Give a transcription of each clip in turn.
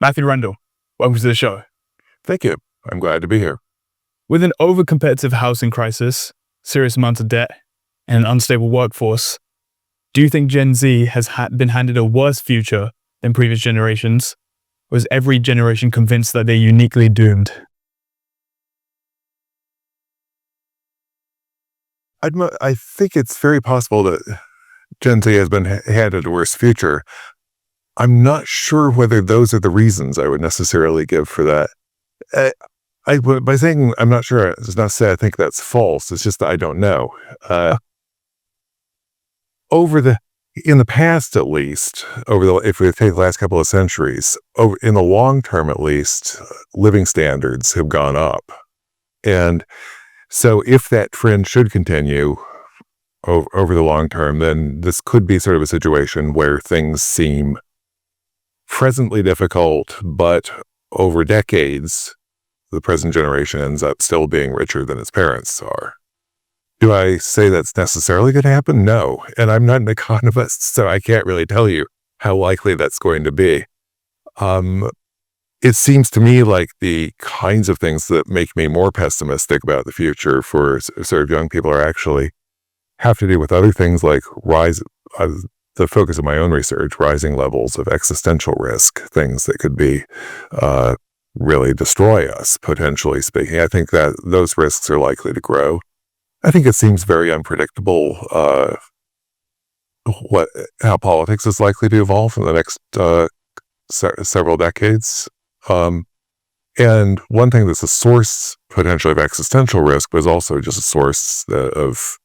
Matthew Rendall, welcome to the show. Thank you. I'm glad to be here. With an over-competitive housing crisis, serious amounts of debt, and an unstable workforce, do you think Gen Z has been handed a worse future than previous generations? Or is every generation convinced that they're uniquely doomed? I think it's very possible that Gen Z has been handed a worse future. I'm not sure whether those are the reasons I would necessarily give for that. By saying I'm not sure, it's not to say I think that's false. It's just that I don't know. In the past, at least, if we take the last couple of centuries, in the long term, at least, living standards have gone up, and so if that trend should continue over the long term, then this could be sort of a situation where things seem presently difficult, but over decades, the present generation ends up still being richer than its parents are. Do I say that's necessarily going to happen? No. And I'm not an economist, so I can't really tell you how likely that's going to be. It seems to me like the kinds of things that make me more pessimistic about the future for sort of young people have to do with other things like the focus of my own research, rising levels of existential risk, things that could be really destroy us, potentially speaking. I think that those risks are likely to grow. I think it seems very unpredictable how politics is likely to evolve in the next several decades. And one thing that's a source potentially of existential risk, but is also just a source of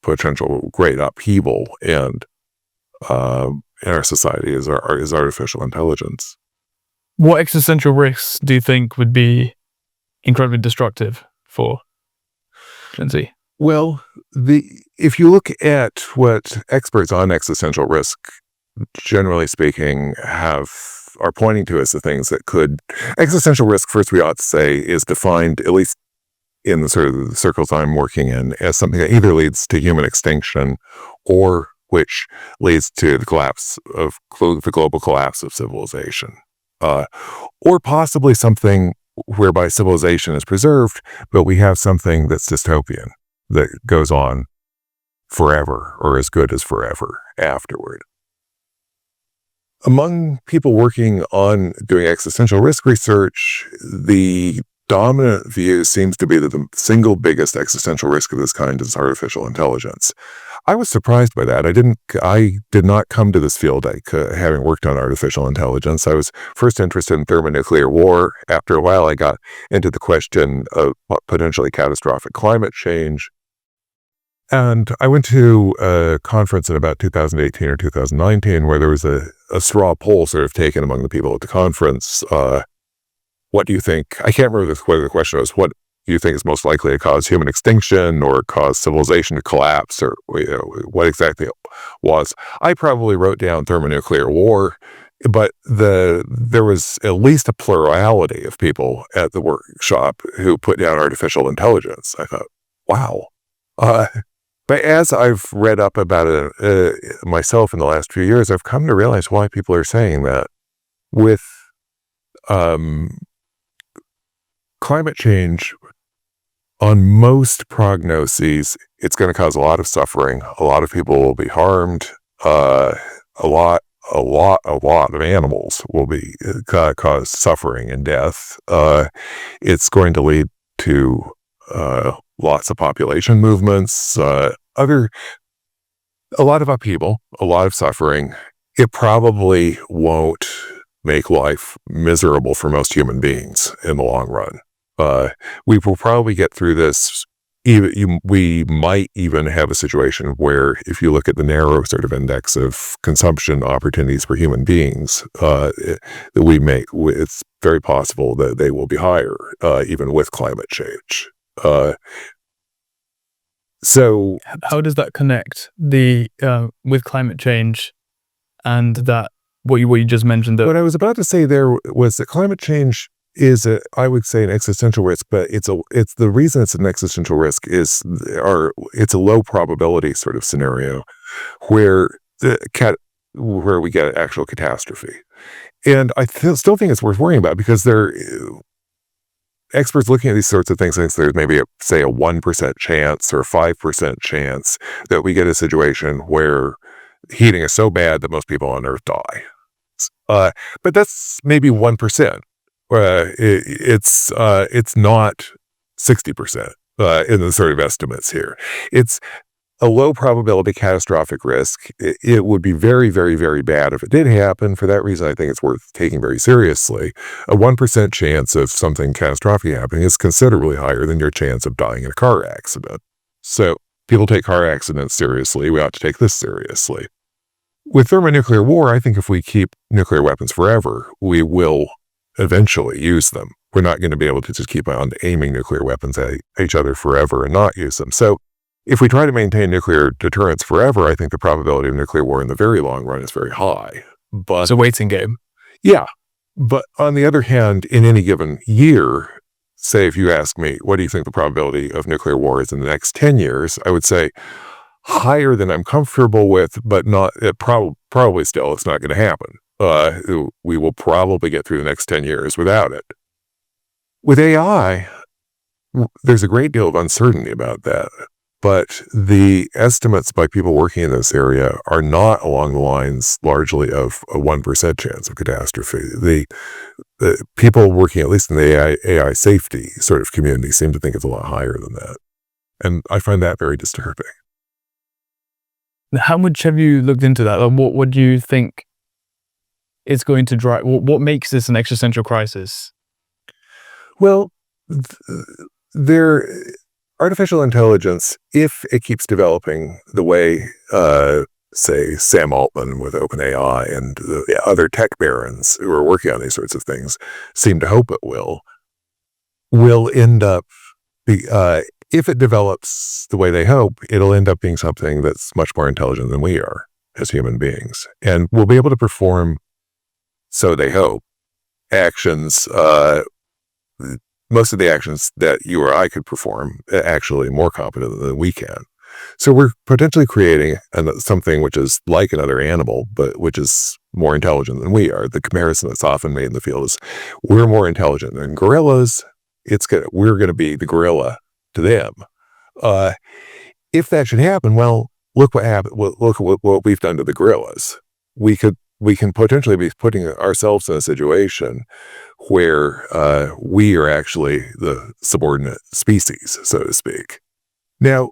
potential great upheaval in our society is artificial intelligence. What existential risks do you think would be incredibly destructive for Gen Z? Well, if you look at what experts on existential risk, generally speaking, are pointing to as the things that could... Existential risk, first we ought to say, is defined, at least in the sort of the circles I'm working in, as something that either leads to human extinction or which leads to the global collapse of civilization. Or possibly something whereby civilization is preserved, but we have something that's dystopian, that goes on forever or as good as forever afterward. Among people working on doing existential risk research, the dominant view seems to be that the single biggest existential risk of this kind is artificial intelligence. I was surprised by that. I did not come to this field having worked on artificial intelligence. I was first interested in thermonuclear war. After a while, I got into the question of potentially catastrophic climate change. And I went to a conference in about 2018 or 2019 where there was a straw poll sort of taken among the people at the conference. What do you think? I can't remember whether the question was, what do you think is most likely to cause human extinction or cause civilization to collapse, or what exactly it was? I probably wrote down thermonuclear war, but there was at least a plurality of people at the workshop who put down artificial intelligence. I thought, wow. But as I've read up about it myself in the last few years, I've come to realize why people are saying that. With climate change, on most prognoses, it's going to cause a lot of suffering. A lot of people will be harmed. A lot of animals will be cause suffering and death. It's going to lead to lots of population movements, a lot of upheaval, a lot of suffering. It probably won't make life miserable for most human beings in the long run. We will probably get through this. We might even have a situation where, if you look at the narrow sort of index of consumption opportunities for human beings, it's very possible that they will be higher, even with climate change. So, how does that connect with climate change and that what you just mentioned? What I was about to say there was that climate change is, I would say, an existential risk, but it's the reason it's an existential risk is it's a low probability sort of scenario where where we get actual catastrophe. And I still think it's worth worrying about, because experts looking at these sorts of things think there's maybe, say, a 1% chance or a 5% chance that we get a situation where heating is so bad that most people on Earth die. But that's maybe 1%. It's not 60% in the sort of estimates here. It's a low probability catastrophic risk. It would be very, very, very bad if it did happen. For that reason, I think it's worth taking very seriously. A 1% chance of something catastrophic happening is considerably higher than your chance of dying in a car accident. So people take car accidents seriously. We ought to take this seriously. With thermonuclear war, I think if we keep nuclear weapons forever, we will eventually use them. We're not going to be able to just keep on aiming nuclear weapons at each other forever and not use them. So if we try to maintain nuclear deterrence forever, I think the probability of nuclear war in the very long run is very high. But It's a waiting game. yeah. But on the other hand, in any given year, say if you ask me, what do you think the probability of nuclear war is in the next 10 years? I would say higher than I'm comfortable with, but not probably still it's not going to happen. We will probably get through the next 10 years without it. With AI, there's a great deal of uncertainty about that. But the estimates by people working in this area are not along the lines largely of a 1% chance of catastrophe. The people working, at least in the AI safety sort of community, seem to think it's a lot higher than that. And I find that very disturbing. How much have you looked into that? Like, what do you think is going to drive? What makes this an existential crisis? Well, artificial intelligence, if it keeps developing the way, say, Sam Altman with OpenAI and the other tech barons who are working on these sorts of things seem to hope it will end up, if it develops the way they hope, it'll end up being something that's much more intelligent than we are as human beings. And we'll be able to perform, so they hope, actions, most of the actions that you or I could perform actually more competent than we can. So we're potentially creating something which is like another animal, but which is more intelligent than we are. The comparison that's often made in the field is we're more intelligent than gorillas. We're going to be the gorilla to them. If that should happen, well, look what happened. Look at what we've done to the gorillas. We can potentially be putting ourselves in a situation where we are actually the subordinate species, so to speak. Now,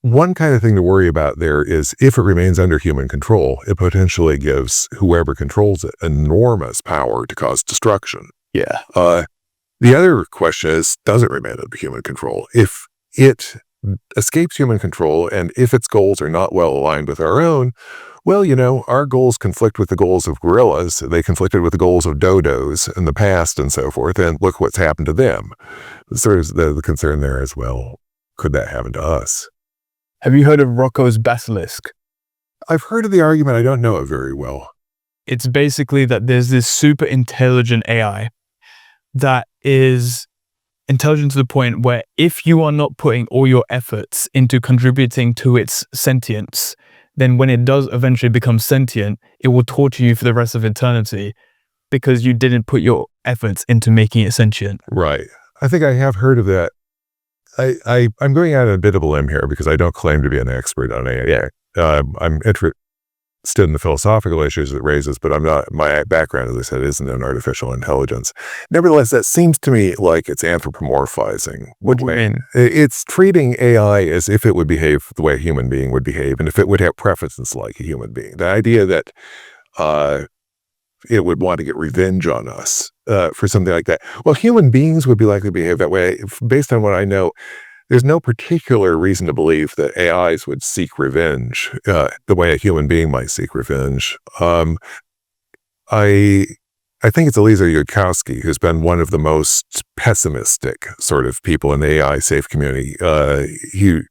one kind of thing to worry about there is if it remains under human control, it potentially gives whoever controls it enormous power to cause destruction. Yeah. The other question is, does it remain under human control? If it escapes human control and if its goals are not well aligned with our own, well, our goals conflict with the goals of gorillas. They conflicted with the goals of dodos in the past and so forth. And look what's happened to them. Sort of the concern there as well. Could that happen to us? Have you heard of Roko's Basilisk? I've heard of the argument. I don't know it very well. It's basically that there's this super intelligent AI that is intelligent to the point where if you are not putting all your efforts into contributing to its sentience, then when it does eventually become sentient, it will torture you for the rest of eternity because you didn't put your efforts into making it sentient. Right. I think I have heard of that. I'm going out on a bit of a limb here because I don't claim to be an expert on AI. I'm interested in the philosophical issues it raises, but I'm not. My background, as I said, isn't in artificial intelligence. Nevertheless, that seems to me like it's anthropomorphizing. What do you mean? It's treating AI as if it would behave the way a human being would behave, and if it would have preferences like a human being. The idea that it would want to get revenge on us for something like that. Well, human beings would be likely to behave that way. Based on what I know, there's no particular reason to believe that AIs would seek revenge the way a human being might seek revenge. I think it's Eliezer Yudkowsky who's been one of the most pessimistic sort of people in the AI safe community. He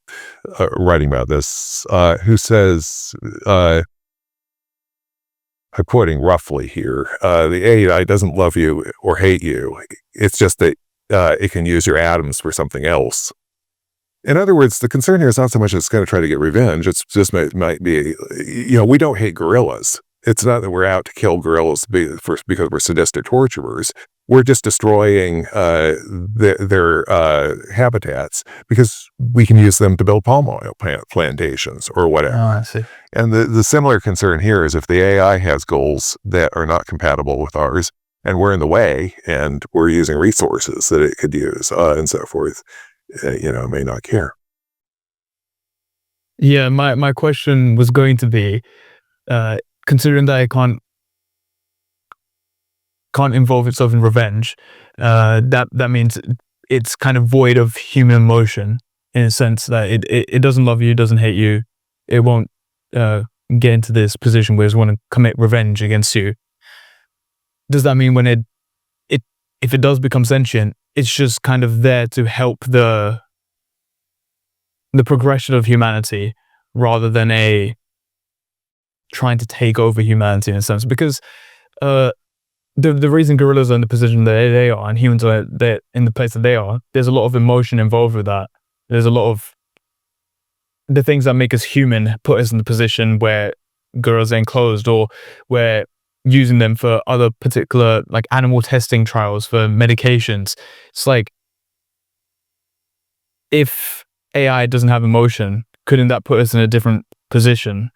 writing about this, who says, I'm quoting roughly here, the AI doesn't love you or hate you. It's just that it can use your atoms for something else. In other words, the concern here is not so much it's going to try to get revenge. It's just might be, we don't hate gorillas. It's not that we're out to kill gorillas because we're sadistic torturers. We're just destroying their habitats because we can use them to build palm oil plantations or whatever. Oh, I see. And the similar concern here is if the AI has goals that are not compatible with ours, and we're in the way, and we're using resources that it could use, and so forth, it may not care. Yeah, my question was going to be, considering that it can't involve itself in revenge, that means it's kind of void of human emotion, in a sense that it doesn't love you, doesn't hate you, it won't get into this position where it's want to commit revenge against you. Does that mean when if it does become sentient, it's just kind of there to help the progression of humanity rather than trying to take over humanity in a sense? Because the reason gorillas are in the position that they are and humans are in the place that they are, there's a lot of emotion involved with that. There's a lot of the things that make us human put us in the position where gorillas are enclosed, or we're using them for other particular, like, animal testing trials for medications. It's like, if AI doesn't have emotion, couldn't that put us in a different position?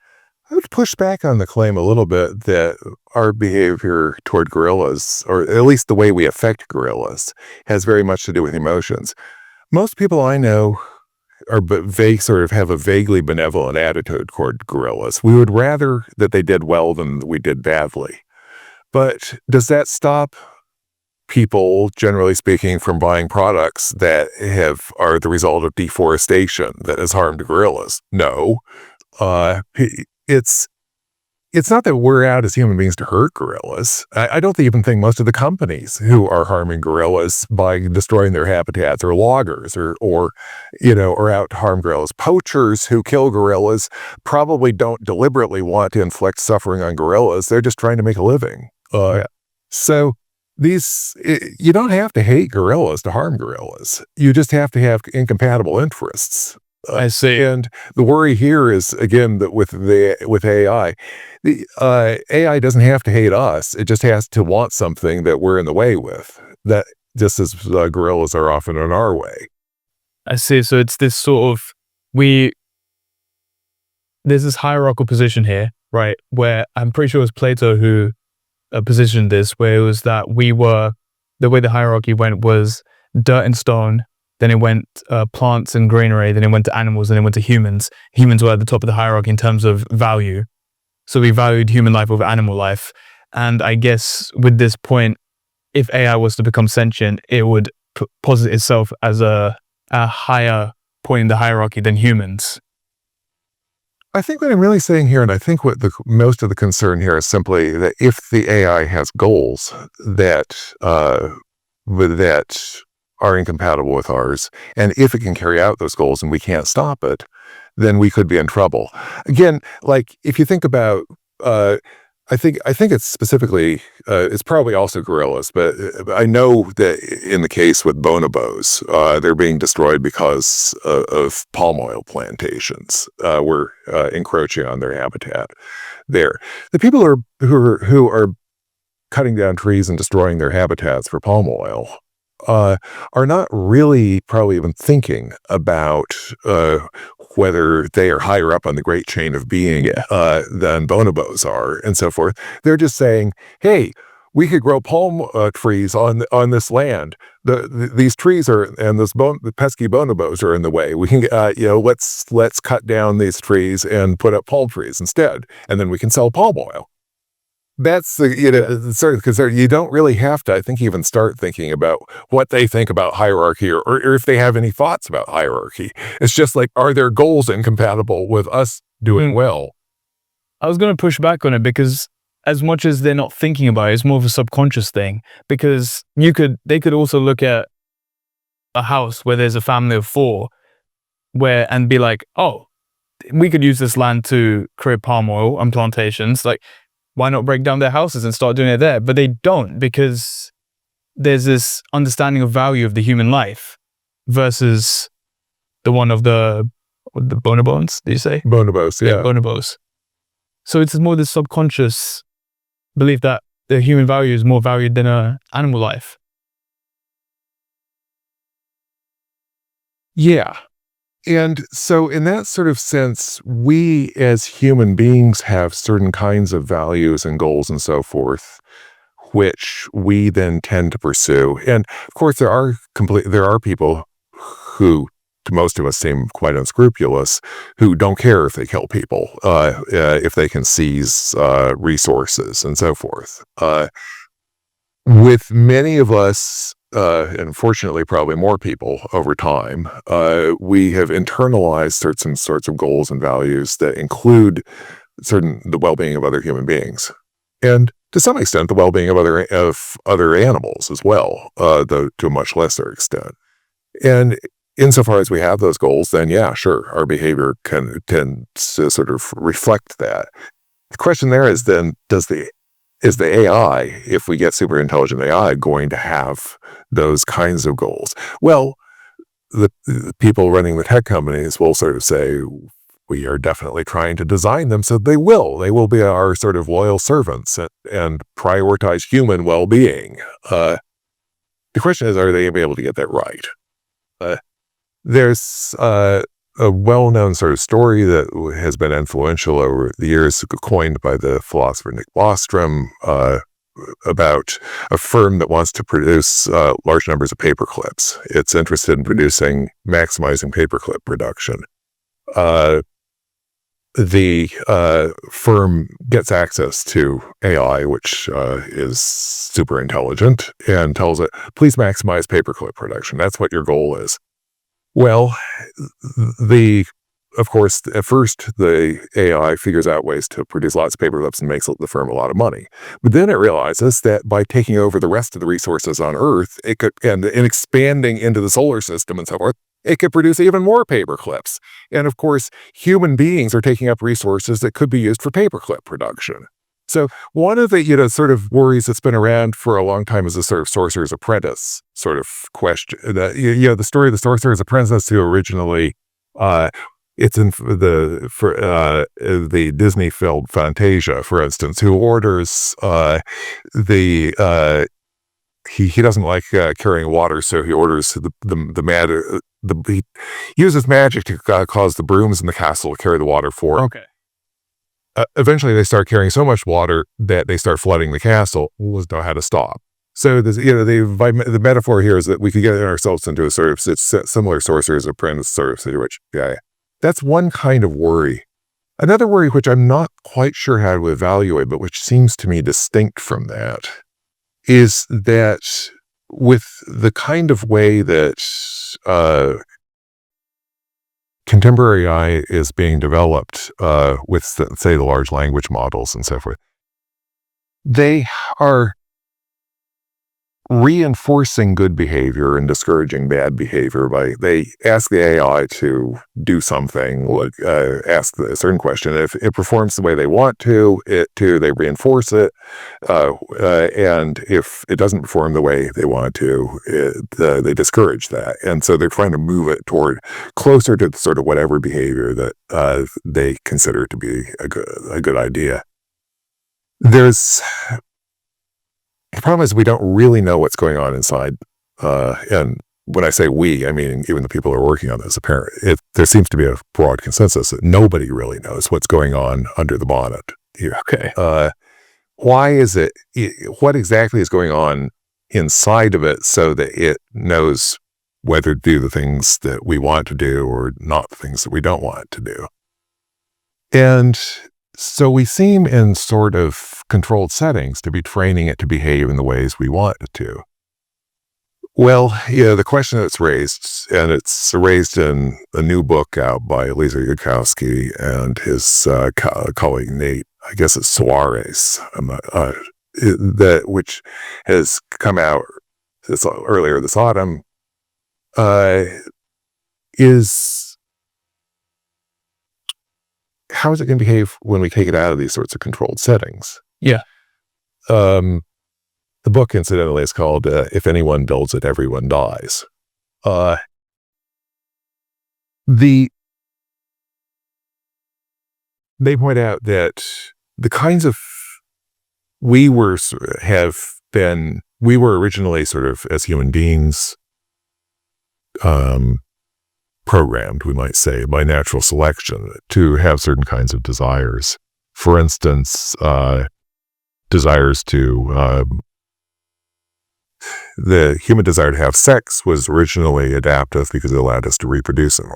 I would push back on the claim a little bit that our behavior toward gorillas, or at least the way we affect gorillas, has very much to do with emotions. Most people I know sort of have a vaguely benevolent attitude toward gorillas. We would rather that they did well than we did badly. But does that stop people, generally speaking, from buying products that are the result of deforestation that has harmed gorillas? No. It's not that we're out as human beings to hurt gorillas. I don't even think most of the companies who are harming gorillas by destroying their habitats are loggers or out to harm gorillas. Poachers who kill gorillas probably don't deliberately want to inflict suffering on gorillas. They're just trying to make a living. So you don't have to hate gorillas to harm gorillas. You just have to have incompatible interests. I see. And the worry here is, again, that with AI, the AI doesn't have to hate us. It just has to want something that we're in the way with. That just as gorillas are often in our way. I see. So it's this sort of there's this hierarchical position here, right? Where I'm pretty sure it was Plato who positioned this, where it was that the way the hierarchy went was dirt and stone. Then it went plants and greenery, then it went to animals, then it went to humans. Humans were at the top of the hierarchy in terms of value. So we valued human life over animal life. And I guess with this point, if AI was to become sentient, it would posit itself as a higher point in the hierarchy than humans. I think what I'm really saying here, and I think what most of the concern here is simply that if the AI has goals that are incompatible with ours, and if it can carry out those goals and we can't stop it, then we could be in trouble. Again, like, if you think about, I think it's specifically, it's probably also gorillas, but I know that in the case with bonobos, they're being destroyed because of palm oil plantations. We're encroaching on their habitat there. The people who are cutting down trees and destroying their habitats for palm oil are not really probably even thinking about whether they are higher up on the great chain of being than bonobos are, and so forth. They're just saying, hey, we could grow palm trees on this land. These trees the pesky bonobos are in the way. We can, let's cut down these trees and put up palm trees instead, and then we can sell palm oil. That's because you don't really have to, I think, even start thinking about what they think about hierarchy or if they have any thoughts about hierarchy. It's just like, are their goals incompatible with us doing well? I was going to push back on it because as much as they're not thinking about it, it's more of a subconscious thing, because they could also look at a house where there's a family of 4 and be like, oh, we could use this land to create palm oil and plantations. Like, why not break down their houses and start doing it there? But they don't, because there's this understanding of value of the human life versus the one of the bonobos, do you say? Bonobos, yeah. Bonobos. So it's more this subconscious belief that the human value is more valued than an animal life. Yeah. And so in that sort of sense, we as human beings have certain kinds of values and goals and so forth, which we then tend to pursue. And of course, there are people who, to most of us, seem quite unscrupulous, who don't care if they kill people, if they can seize resources and so forth. With many of us, and fortunately probably more people over time, we have internalized certain sorts of goals and values that include the well-being of other human beings, and to some extent the well-being of other animals as well, though to a much lesser extent. And insofar as we have those goals, then yeah, sure, our behavior tends to sort of reflect that. The question there is then, is the AI, if we get super intelligent AI, going to have those kinds of goals? Well, the people running the tech companies will sort of say, we are definitely trying to design them so they will be our sort of loyal servants and prioritize human well-being. The question is, are they going to be able to get that right? There's a well-known sort of story that has been influential over the years, coined by the philosopher Nick Bostrom, about a firm that wants to produce large numbers of paper clips. It's interested in maximizing paperclip production. The firm gets access to AI, which is super intelligent, and tells it, please maximize paperclip production. That's what your goal is. Well, of course, at first, the AI figures out ways to produce lots of paper clips and makes the firm a lot of money. But then it realizes that by taking over the rest of the resources on Earth, and expanding into the solar system and so forth, it could produce even more paper clips. And of course, human beings are taking up resources that could be used for paperclip production. So one of the, sort of worries that's been around for a long time is the sort of Sorcerer's Apprentice sort of question. The story of the Sorcerer's Apprentice, who originally, it's in the Disney film Fantasia, for instance, who orders he doesn't like carrying water, so he orders he uses magic to cause the brooms in the castle to carry the water for him. Okay. Eventually, they start carrying so much water that they start flooding the castle. We'll know how to stop. So, the metaphor here is that we could get ourselves into a sort of similar Sorcerer's Apprentice sort of situation. Yeah, that's one kind of worry. Another worry, which I'm not quite sure how to evaluate, but which seems to me distinct from that, is that with the kind of way that contemporary AI is being developed with, say, the large language models and so forth, they are reinforcing good behavior and discouraging bad behavior they ask the AI to do something, like ask a certain question. If it performs the way they want to, they reinforce it, and if it doesn't perform the way they want to, they discourage that. And so they're trying to move it toward closer to sort of whatever behavior that they consider to be a good idea. The problem is we don't really know what's going on inside, and when I say we, I mean even the people who are working on this. There seems to be a broad consensus that nobody really knows what's going on under the bonnet here. Okay. Why is it? What exactly is going on inside of it so that it knows whether to do the things that we want to do or not the things that we don't want it to do? And so we seem in sort of controlled settings to be training it to behave in the ways we want it to. Well, the question that's raised, and it's raised in a new book out by Lisa Yudkowsky and his colleague Nate, I guess it's Suarez, which has come out earlier this autumn, is how is it going to behave when we take it out of these sorts of controlled settings? Yeah. The book, incidentally, is called If Anyone Builds It, Everyone Dies. The they point out that the kinds of we were originally sort of as human beings programmed, we might say, by natural selection to have certain kinds of desires. For instance, desires to the human desire to have sex was originally adaptive because it allowed us to reproduce in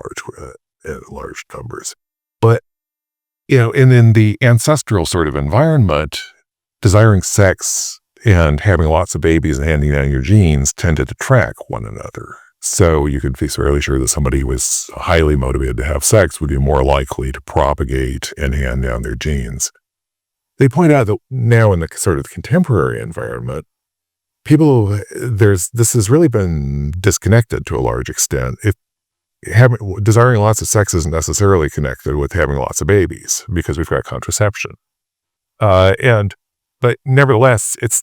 large numbers. But and in the ancestral sort of environment, desiring sex and having lots of babies and handing down your genes tended to track one another. So you could be fairly sure that somebody who was highly motivated to have sex would be more likely to propagate and hand down their genes. They point out that now in the sort of contemporary environment, this has really been disconnected to a large extent. Desiring lots of sex isn't necessarily connected with having lots of babies because we've got contraception. But nevertheless, it's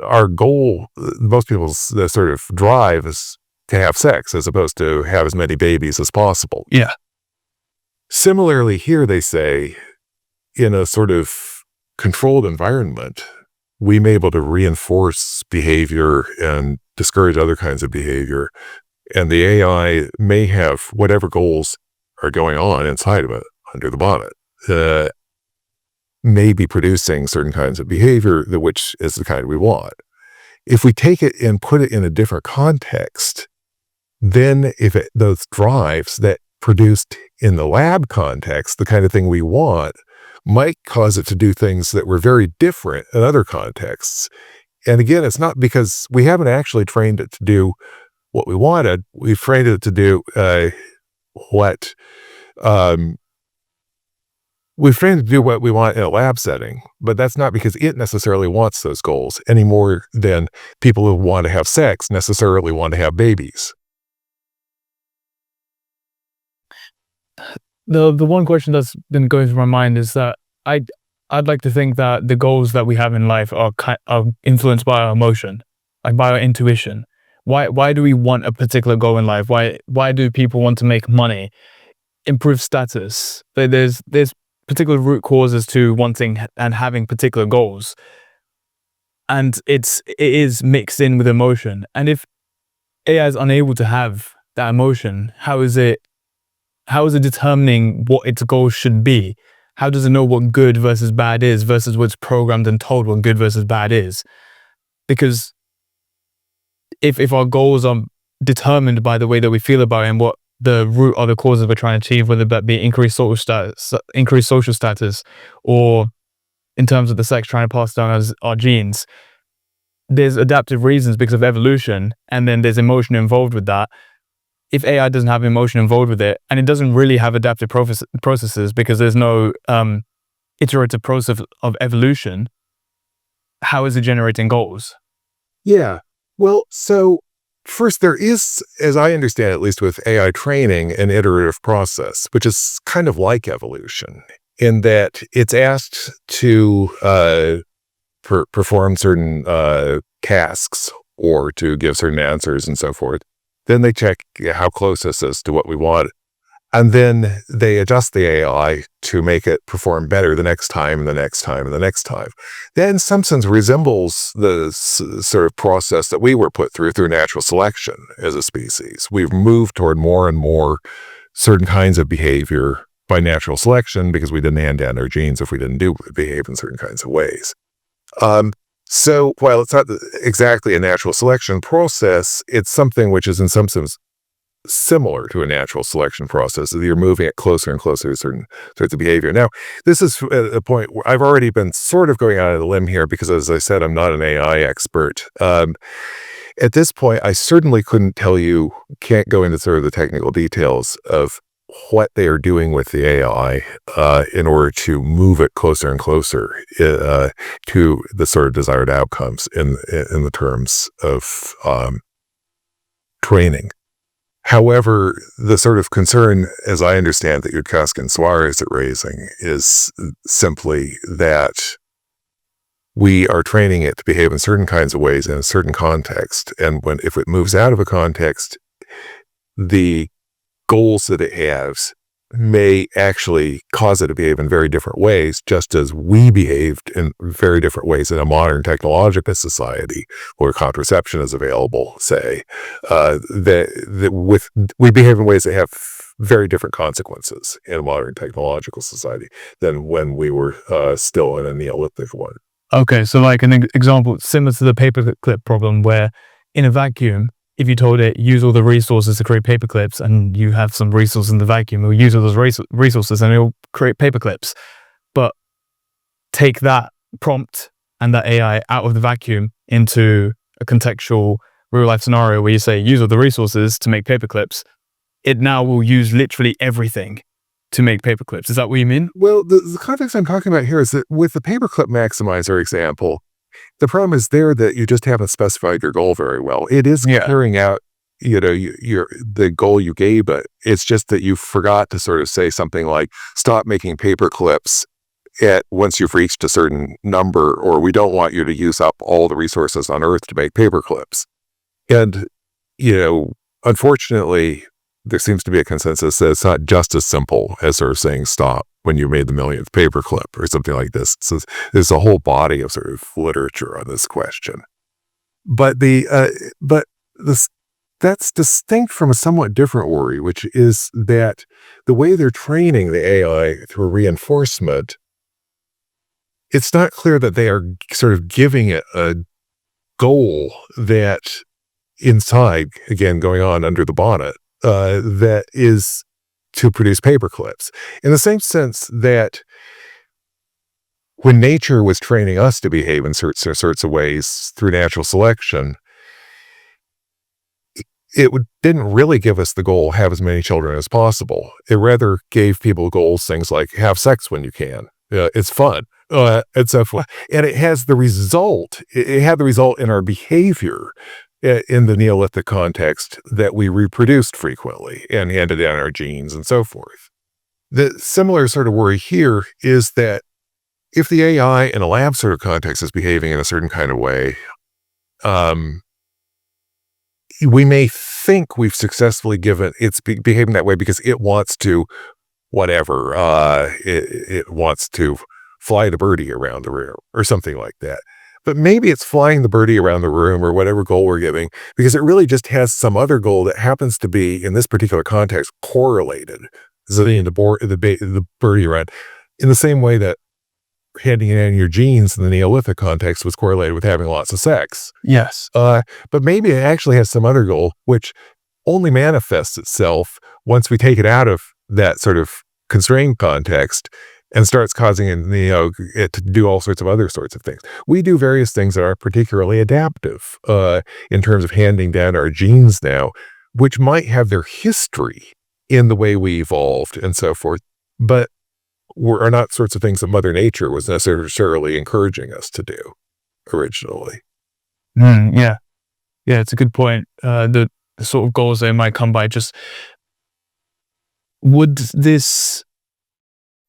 our goal, most people's the sort of drive is to have sex as opposed to have as many babies as possible. Yeah. Similarly here, they say, in a sort of controlled environment, we may be able to reinforce behavior and discourage other kinds of behavior. And the AI may have whatever goals are going on inside of it, under the bonnet, may be producing certain kinds of behavior, which is the kind we want. If we take it and put it in a different context, then those drives that produced in the lab context, the kind of thing we want, might cause it to do things that were very different in other contexts. And again, it's not because we haven't actually trained it to do what we wanted. We've trained it to do we've trained it to do what we want in a lab setting, but that's not because it necessarily wants those goals any more than people who want to have sex necessarily want to have babies. The one question that's been going through my mind is that I'd like to think that the goals that we have in life are influenced by our emotion, like by our intuition. Why do we want a particular goal in life? Why do people want to make money, improve status? There's particular root causes to wanting and having particular goals, and it is mixed in with emotion. And if AI is unable to have that emotion, how is it determining what its goals should be? How does it know what good versus bad is versus what's programmed and told what good versus bad is? Because if our goals are determined by the way that we feel about it and what the root or the causes we're trying to achieve, whether that be increased social status, or in terms of the sex trying to pass down as our genes, there's adaptive reasons because of evolution, and then there's emotion involved with that. If AI doesn't have emotion involved with it, and it doesn't really have adaptive processes because there's no iterative process of evolution, how is it generating goals? Yeah. Well, so first, there is, as I understand, at least with AI training, an iterative process, which is kind of like evolution in that it's asked to perform certain tasks or to give certain answers and so forth. Then they check how close this is to what we want. And then they adjust the AI to make it perform better the next time and the next time and the next time. That in some sense resembles the sort of process that we were put through natural selection as a species. We've moved toward more and more certain kinds of behavior by natural selection because we didn't hand down our genes if we didn't behave in certain kinds of ways. So while it's not exactly a natural selection process, it's something which is in some sense similar to a natural selection process. You're moving it closer and closer to certain sorts of behavior. Now, this is at a point where I've already been sort of going out of the limb here because, as I said, I'm not an AI expert. At this point, I certainly couldn't tell you, can't go into sort of the technical details of what they are doing with the AI in order to move it closer and closer to the sort of desired outcomes in the terms of training. However, the sort of concern, as I understand that Yudkowsky and Suarez are raising, is simply that we are training it to behave in certain kinds of ways in a certain context, and if it moves out of a context, the goals that it has may actually cause it to behave in very different ways, just as we behaved in very different ways in a modern technological society where contraception is available, say, we behave in ways that have very different consequences in a modern technological society than when we were still in a Neolithic one. Okay, so like an example similar to the paperclip problem, where in a vacuum, if you told it use all the resources to create paperclips, and you have some resources in the vacuum, it'll use all those resources and it'll create paperclips. But take that prompt and that AI out of the vacuum into a contextual real life scenario where you say use all the resources to make paperclips, it now will use literally everything to make paperclips. Is that what you mean? Well, the context I'm talking about here is that with the paperclip maximizer example, the problem is there that you just haven't specified your goal very well. It is carrying out, the goal you gave, but it's just that you forgot to sort of say something like, stop making paperclips once you've reached a certain number, or we don't want you to use up all the resources on Earth to make paperclips. And, unfortunately, there seems to be a consensus that it's not just as simple as sort of saying stop when you made the millionth paperclip or something like this. So there's a whole body of sort of literature on this question. But that's distinct from a somewhat different worry, which is that the way they're training the AI through reinforcement, it's not clear that they are sort of giving it a goal that inside, again, going on under the bonnet, that is to produce paperclips. In the same sense that when nature was training us to behave in certain sorts of ways through natural selection, it didn't really give us the goal, have as many children as possible. It rather gave people goals, things like have sex when you can. It's fun. And so forth. And it has the result, it had the result in our behavior in the Neolithic context that we reproduced frequently and handed down our genes and so forth. The similar sort of worry here is that if the AI in a lab sort of context is behaving in a certain kind of way, we may think we've successfully given it's behaving that way because it wants to whatever, it wants to fly the birdie around the room or something like that. But maybe it's flying the birdie around the room or whatever goal we're giving because it really just has some other goal that happens to be, in this particular context, correlated. So the birdie around in the same way that handing in your genes in the Neolithic context was correlated with having lots of sex. Yes. But maybe it actually has some other goal, which only manifests itself once we take it out of that sort of constrained context and starts causing it to do all sorts of other sorts of things. We do various things that are particularly adaptive in terms of handing down our genes now, which might have their history in the way we evolved and so forth, but are not sorts of things that Mother Nature was necessarily encouraging us to do originally. Yeah, it's a good point. The sort of goals they might come by just would this.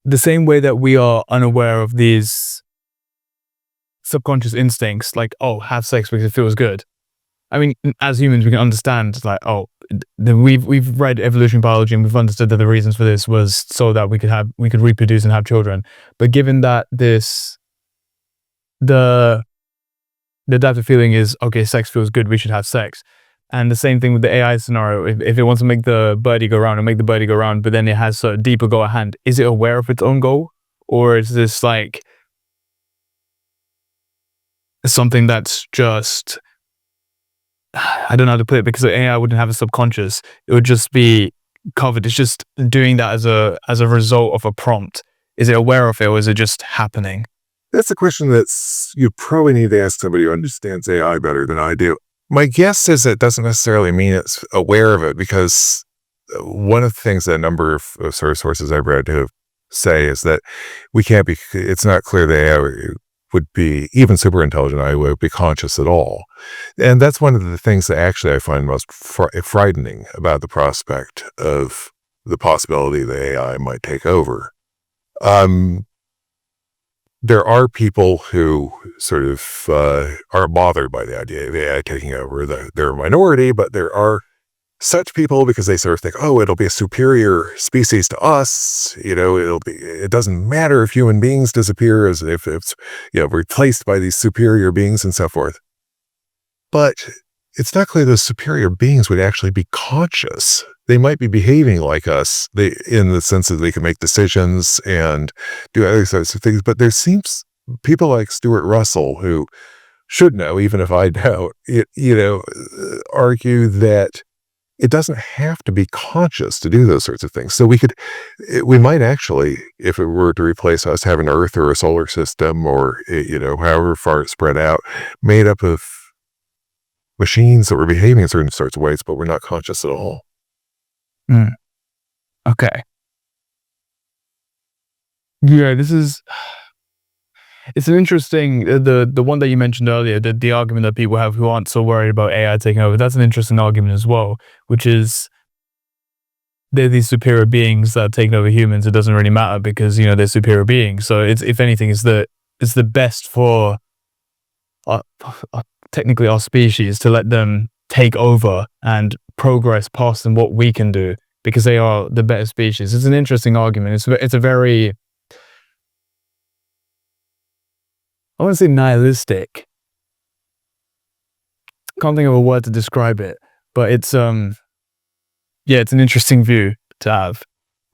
The same way that we are unaware of these subconscious instincts, like, oh, have sex because it feels good. I mean, as humans, we can understand, like, oh, we've read evolutionary biology and we've understood that the reasons for this was so that we could reproduce and have children. But given that the adaptive feeling is, okay, sex feels good, we should have sex. And the same thing with the AI scenario. If it wants to make the birdie go round, it'll make the birdie go round, but then it has a deeper goal at hand. Is it aware of its own goal? Or is this like something that's just, I don't know how to put it, because the AI wouldn't have a subconscious. It would just be covered. It's just doing that as a result of a prompt. Is it aware of it, or is it just happening? That's a question you probably need to ask somebody who understands AI better than I do. My guess is it doesn't necessarily mean it's aware of it, because one of the things that a number of sort of sources I've read to say is that it's not clear the AI would be, even super intelligent AI would be conscious at all. And that's one of the things that actually I find most frightening about the prospect of the possibility that AI might take over. There are people who sort of are bothered by the idea of AI taking over. They're a minority, but there are such people because they sort of think, oh, it'll be a superior species to us. It doesn't matter if human beings disappear, as if it's, replaced by these superior beings and so forth. But it's not clear those superior beings would actually be conscious. They might be behaving like us, in the sense that they can make decisions and do other sorts of things. But there seems people like Stuart Russell, who should know, even if I doubt it, argue that it doesn't have to be conscious to do those sorts of things. So we might actually, if it were to replace us, have an Earth or a solar system, or however far it's spread out, made up of machines that were behaving in certain sorts of ways, but we're not conscious at all. Okay. Yeah, it's an interesting, the one that you mentioned earlier, the argument that people have who aren't so worried about AI taking over, that's an interesting argument as well, which is they're these superior beings that are taking over humans. It doesn't really matter because, they're superior beings. So it's, if anything, it's the best for technically our species to let them take over and progress past than what we can do, because they are the better species. It's an interesting argument. It's a very, I want to say nihilistic. Can't think of a word to describe it, but it's it's an interesting view to have.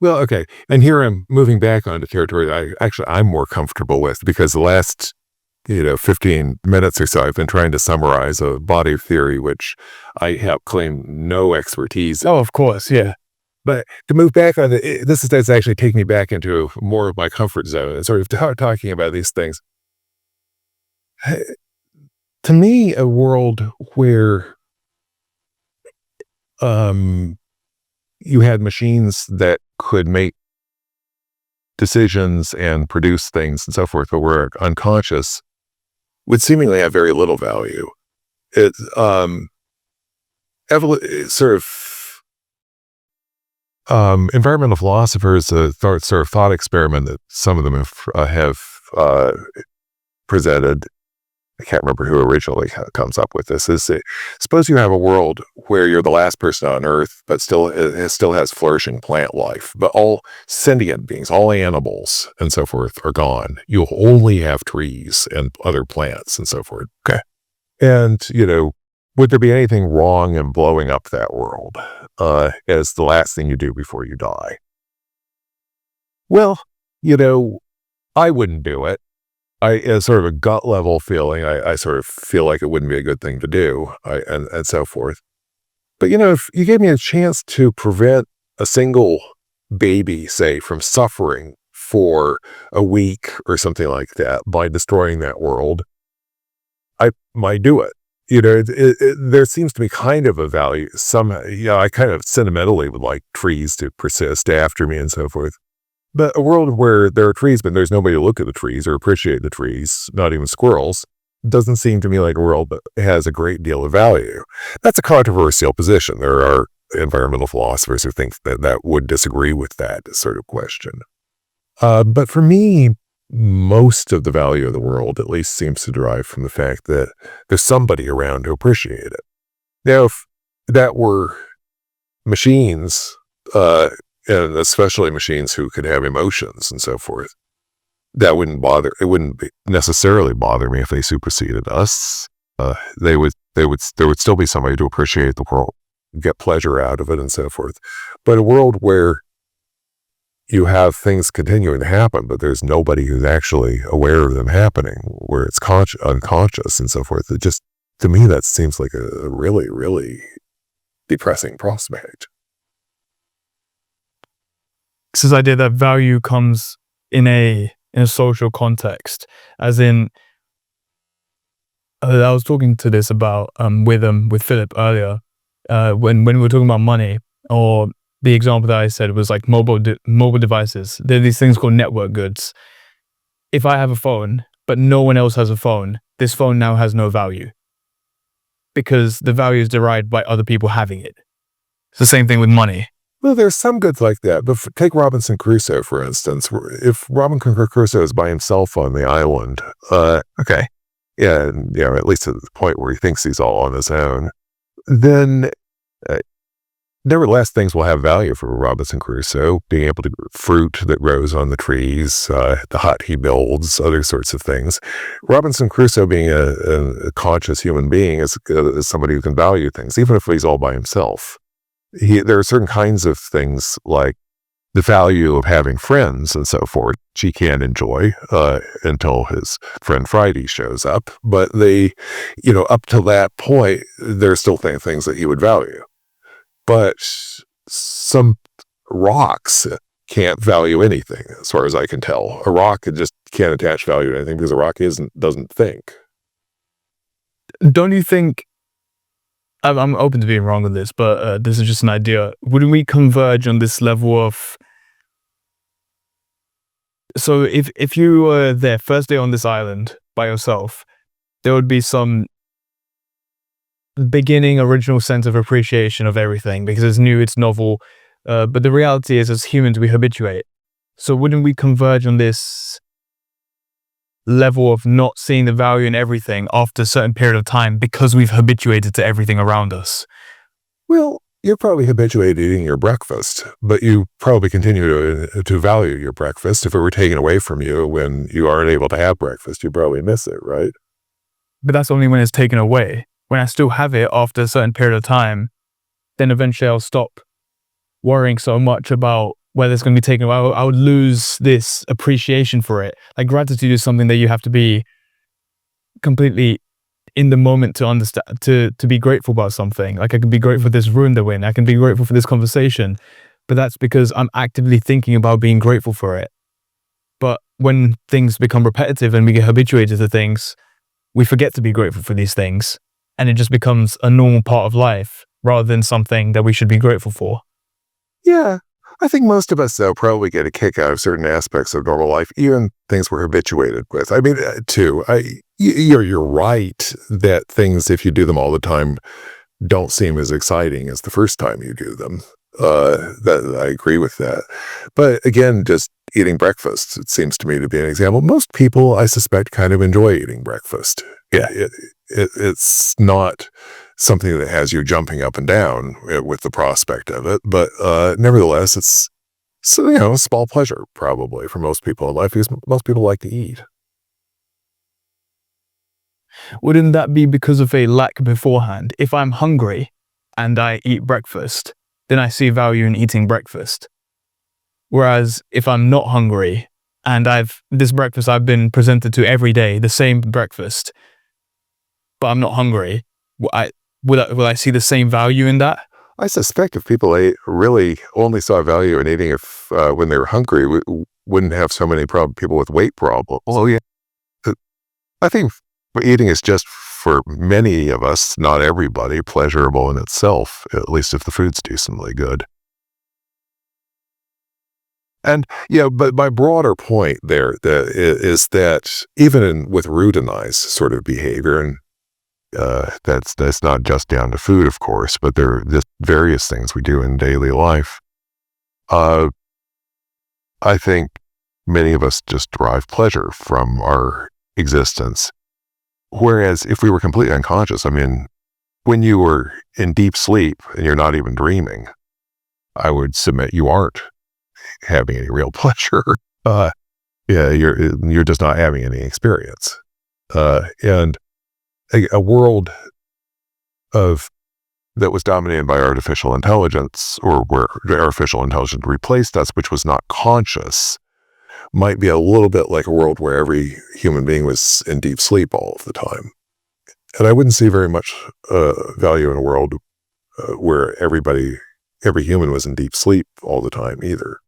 Well, okay. And here I'm moving back onto territory that I'm more comfortable with, because the last 15 minutes or so, I've been trying to summarize a body of theory, which I have claimed no expertise. Oh, of course. Yeah. But to move back on this does actually take me back into more of my comfort zone and sort of talking about these things. To me, a world where you had machines that could make decisions and produce things and so forth, but were unconscious, would seemingly have very little value. It's environmental philosophers, sort of thought experiment that some of them have presented. I can't remember who originally comes up with this. Suppose you have a world where you're the last person on Earth, but still has flourishing plant life, but all sentient beings, all animals and so forth are gone. You'll only have trees and other plants and so forth. Okay. And, would there be anything wrong in blowing up that world as the last thing you do before you die? Well, I wouldn't do it. As sort of a gut level feeling, I sort of feel like it wouldn't be a good thing to do, and so forth. But, if you gave me a chance to prevent a single baby, say, from suffering for a week or something like that by destroying that world, I might do it. There seems to be kind of a value. I kind of sentimentally would like trees to persist after me and so forth. But a world where there are trees, but there's nobody to look at the trees or appreciate the trees, not even squirrels, doesn't seem to me like a world that has a great deal of value. That's a controversial position. There are environmental philosophers who think that would disagree with that sort of question. But for me, most of the value of the world at least seems to derive from the fact that there's somebody around to appreciate it. Now, if that were machines, and especially machines who could have emotions and so forth, it wouldn't necessarily bother me if they superseded us. There would still be somebody to appreciate the world, get pleasure out of it and so forth. But a world where you have things continuing to happen, but there's nobody who's actually aware of them happening, where it's unconscious and so forth, to me, that seems like a really, really depressing prospect. It's this idea that value comes in a social context, as in, I was talking to this about with Philip earlier, when we were talking about money, or the example that I said was like mobile devices. There are these things called network goods. If I have a phone, but no one else has a phone, this phone now has no value, because the value is derived by other people having it. It's the same thing with money. Well, there's some goods like that, but take Robinson Crusoe, for instance. If Robinson Crusoe is by himself on the island, okay, yeah, at least at the point where he thinks he's all on his own, then Nevertheless, things will have value for Robinson Crusoe, being able to fruit that grows on the trees, the hut he builds, other sorts of things. Robinson Crusoe being a conscious human being is somebody who can value things, even if he's all by himself. There are certain kinds of things like the value of having friends and so forth, he can enjoy until his friend Friday shows up. But up to that point, there are still things that he would value. But some rocks can't value anything, as far as I can tell. A rock just can't attach value to anything because a rock doesn't think. Don't you think, I'm open to being wrong on this, but this is just an idea. Wouldn't we converge on this level of, so if you were there first day on this island by yourself, there would be some beginning original sense of appreciation of everything because it's new, it's novel. But the reality is, as humans, we habituate. So wouldn't we converge on this level of not seeing the value in everything after a certain period of time because we've habituated to everything around us? Well, you're probably habituated eating your breakfast, but you probably continue to value your breakfast. If it were taken away from you when you aren't able to have breakfast, you probably miss it, right? But that's only when it's taken away. When I still have it after a certain period of time, then eventually I'll stop worrying so much about whether it's going to be taken away. I would lose this appreciation for it. Like, gratitude is something that you have to be completely in the moment to understand, to be grateful about something. Like, I can be grateful for this room that we're in. I can be grateful for this conversation, but that's because I'm actively thinking about being grateful for it. But when things become repetitive and we get habituated to things, we forget to be grateful for these things. And it just becomes a normal part of life rather than something that we should be grateful for. Yeah. I think most of us, though, probably get a kick out of certain aspects of normal life, even things we're habituated with. I mean, you're right that things, if you do them all the time, don't seem as exciting as the first time you do them. I agree with that. But again, just eating breakfast, it seems to me to be an example. Most people, I suspect, kind of enjoy eating breakfast. Yeah. It's not something that has you jumping up and down with the prospect of it, but nevertheless, it's a small pleasure probably for most people in life because most people like to eat. Wouldn't that be because of a lack beforehand? If I'm hungry and I eat breakfast, then I see value in eating breakfast. Whereas if I'm not hungry and this breakfast I've been presented to every day, the same breakfast, but I'm not hungry, will I see the same value in that? I suspect if people really only saw value in eating when they were hungry, we wouldn't have so many people with weight problems. Oh yeah, I think eating is just, for many of us, not everybody, pleasurable in itself, at least if the food's decently good. And but my broader point there is that even with routinized sort of behavior, and that's not just down to food, of course, but there are just various things we do in daily life. I think many of us just derive pleasure from our existence. Whereas if we were completely unconscious, I mean, when you were in deep sleep and you're not even dreaming, I would submit you aren't having any real pleasure. You're just not having any experience. And a world that was dominated by artificial intelligence, or where artificial intelligence replaced us, which was not conscious, might be a little bit like a world where every human being was in deep sleep all of the time. And I wouldn't see very much value in a world where every human was in deep sleep all the time either.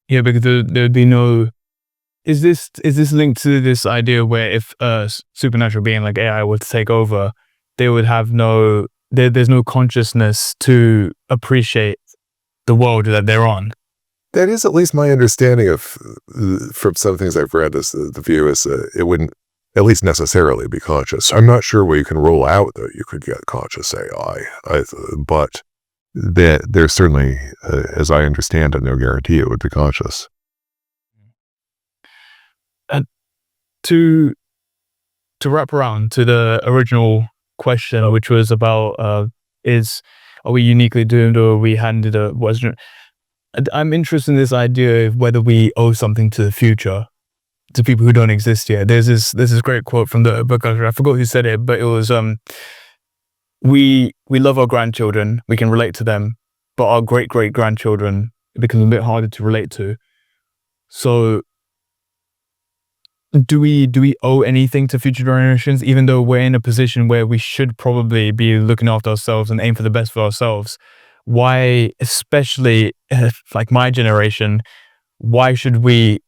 Yeah, because there'd be no. Is this linked to this idea where if a supernatural being like AI were to take over, they would have there's no consciousness to appreciate the world that they're on? That is at least my understanding from some things I've read, is the view is it wouldn't at least necessarily be conscious. I'm not sure where you can rule out that you could get conscious AI, but there's certainly, as I understand it, no guarantee it would be conscious. And to wrap around to the original question, which was about Are we uniquely doomed, or are we handed a Western? I'm interested in this idea of whether we owe something to the future, to people who don't exist yet. There's this great quote from the book. I forgot who said it, but it was we love our grandchildren, we can relate to them, but our great grandchildren, it becomes a bit harder to relate to. So do we owe anything to future generations, even though we're in a position where we should probably be looking after ourselves and aim for the best for ourselves? Why, especially like my generation, why should we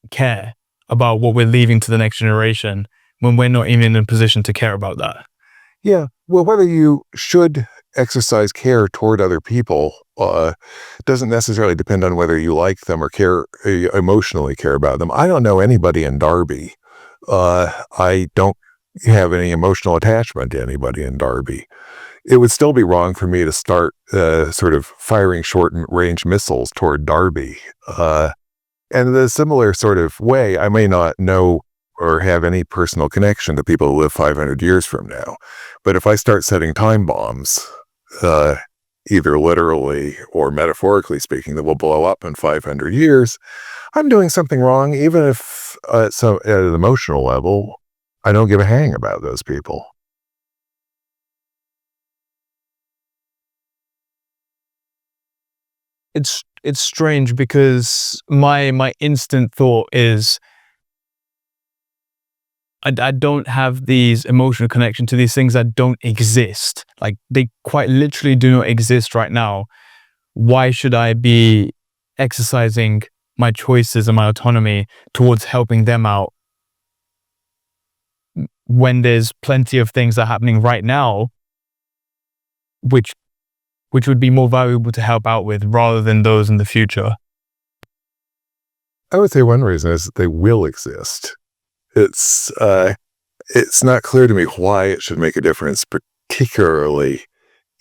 care about what we're leaving to the next generation when we're not even in a position to care about that? Yeah, well, whether you should exercise care toward other people doesn't necessarily depend on whether you like them or emotionally care about them. I don't know anybody in Derby. I don't have any emotional attachment to anybody in Derby. It would still be wrong for me to start sort of firing short-range missiles toward Derby. And in a similar sort of way, I may not know or have any personal connection to people who live 500 years from now. But if I start setting time bombs, either literally or metaphorically speaking, that will blow up in 500 years, I'm doing something wrong, even if at an emotional level, I don't give a hang about those people. It's strange because my instant thought is I don't have these emotional connection to these things that don't exist. Like, they quite literally do not exist right now. Why should I be exercising my choices and my autonomy towards helping them out when there's plenty of things that are happening right now which would be more valuable to help out with rather than those in the future? I would say one reason is that they will exist. It's not clear to me why it should make a difference, particularly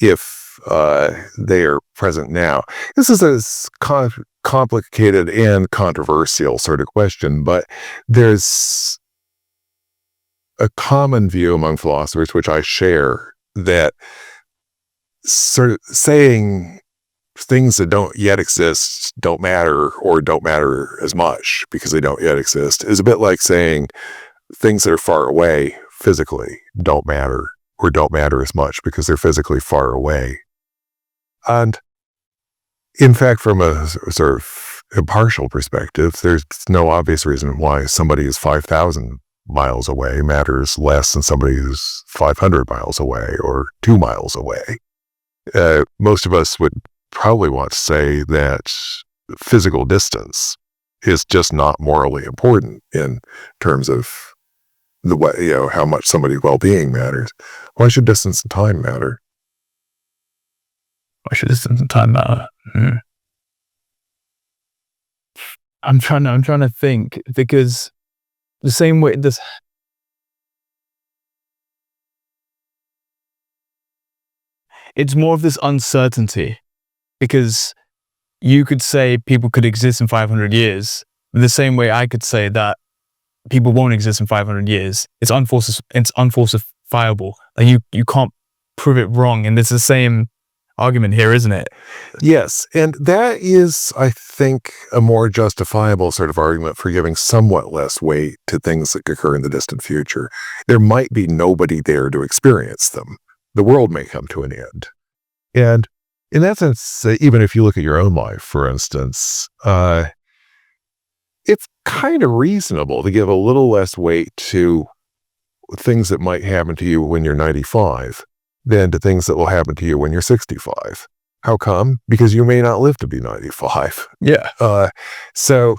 if they are present now. This is a complicated and controversial sort of question, but there's a common view among philosophers, which I share, that sort of saying things that don't yet exist don't matter, or don't matter as much because they don't yet exist, is a bit like saying things that are far away physically don't matter, or don't matter as much because they're physically far away. And in fact, from a sort of impartial perspective, there's no obvious reason why somebody who's 5,000 miles away matters less than somebody who's 500 miles away or 2 miles away. Most of us would probably want to say that physical distance is just not morally important in terms of the way, how much somebody's well-being matters. Why should distance and time matter? Why should distance and time matter? I'm trying to think, because the same way it's more of this uncertainty, because you could say people could exist in 500 years, the same way I could say that people won't exist in 500 years. It's unfalsifiable. Like, you can't prove it wrong, and it's the same argument here, isn't it? Yes, and that is, I think, a more justifiable sort of argument for giving somewhat less weight to things that occur in the distant future. There might be nobody there to experience them. The world may come to an end. And in that sense, even if you look at your own life, for instance, it's kind of reasonable to give a little less weight to things that might happen to you when you're 95 than to things that will happen to you when you're 65. How come? Because you may not live to be 95. Yeah. So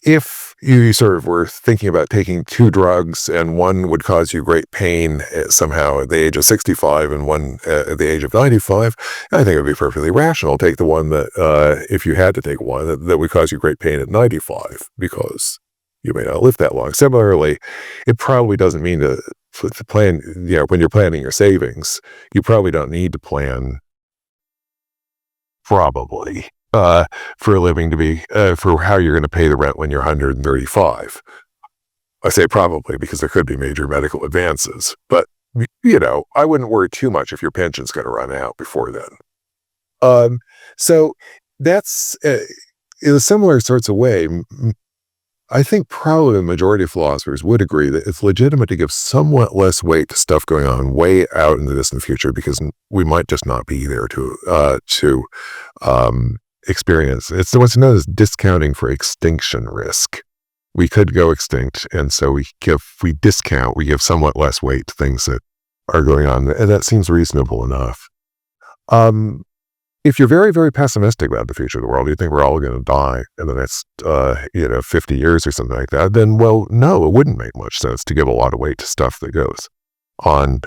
if you sort of were thinking about taking 2 drugs and one would cause you great pain somehow at the age of 65 and one at the age of 95, I think it would be perfectly rational to take the one that, if you had to take one, that would cause you great pain at 95, because you may not live that long. Similarly, it probably doesn't mean to plan, when you're planning your savings, you probably don't need to plan, probably, for a living to be, for how you're going to pay the rent when you're 135. I say probably because there could be major medical advances, but I wouldn't worry too much if your pension's going to run out before then. So that's in a similar sorts of way. I think probably the majority of philosophers would agree that it's legitimate to give somewhat less weight to stuff going on way out in the distant future, because we might just not be there to experience. It's what's known as discounting for extinction risk. We could go extinct, and so we give somewhat less weight to things that are going on, and that seems reasonable enough. If you're very, very pessimistic about the future of the world, you think we're all going to die in the next, 50 years or something like that, then, well, no, it wouldn't make much sense to give a lot of weight to stuff that goes on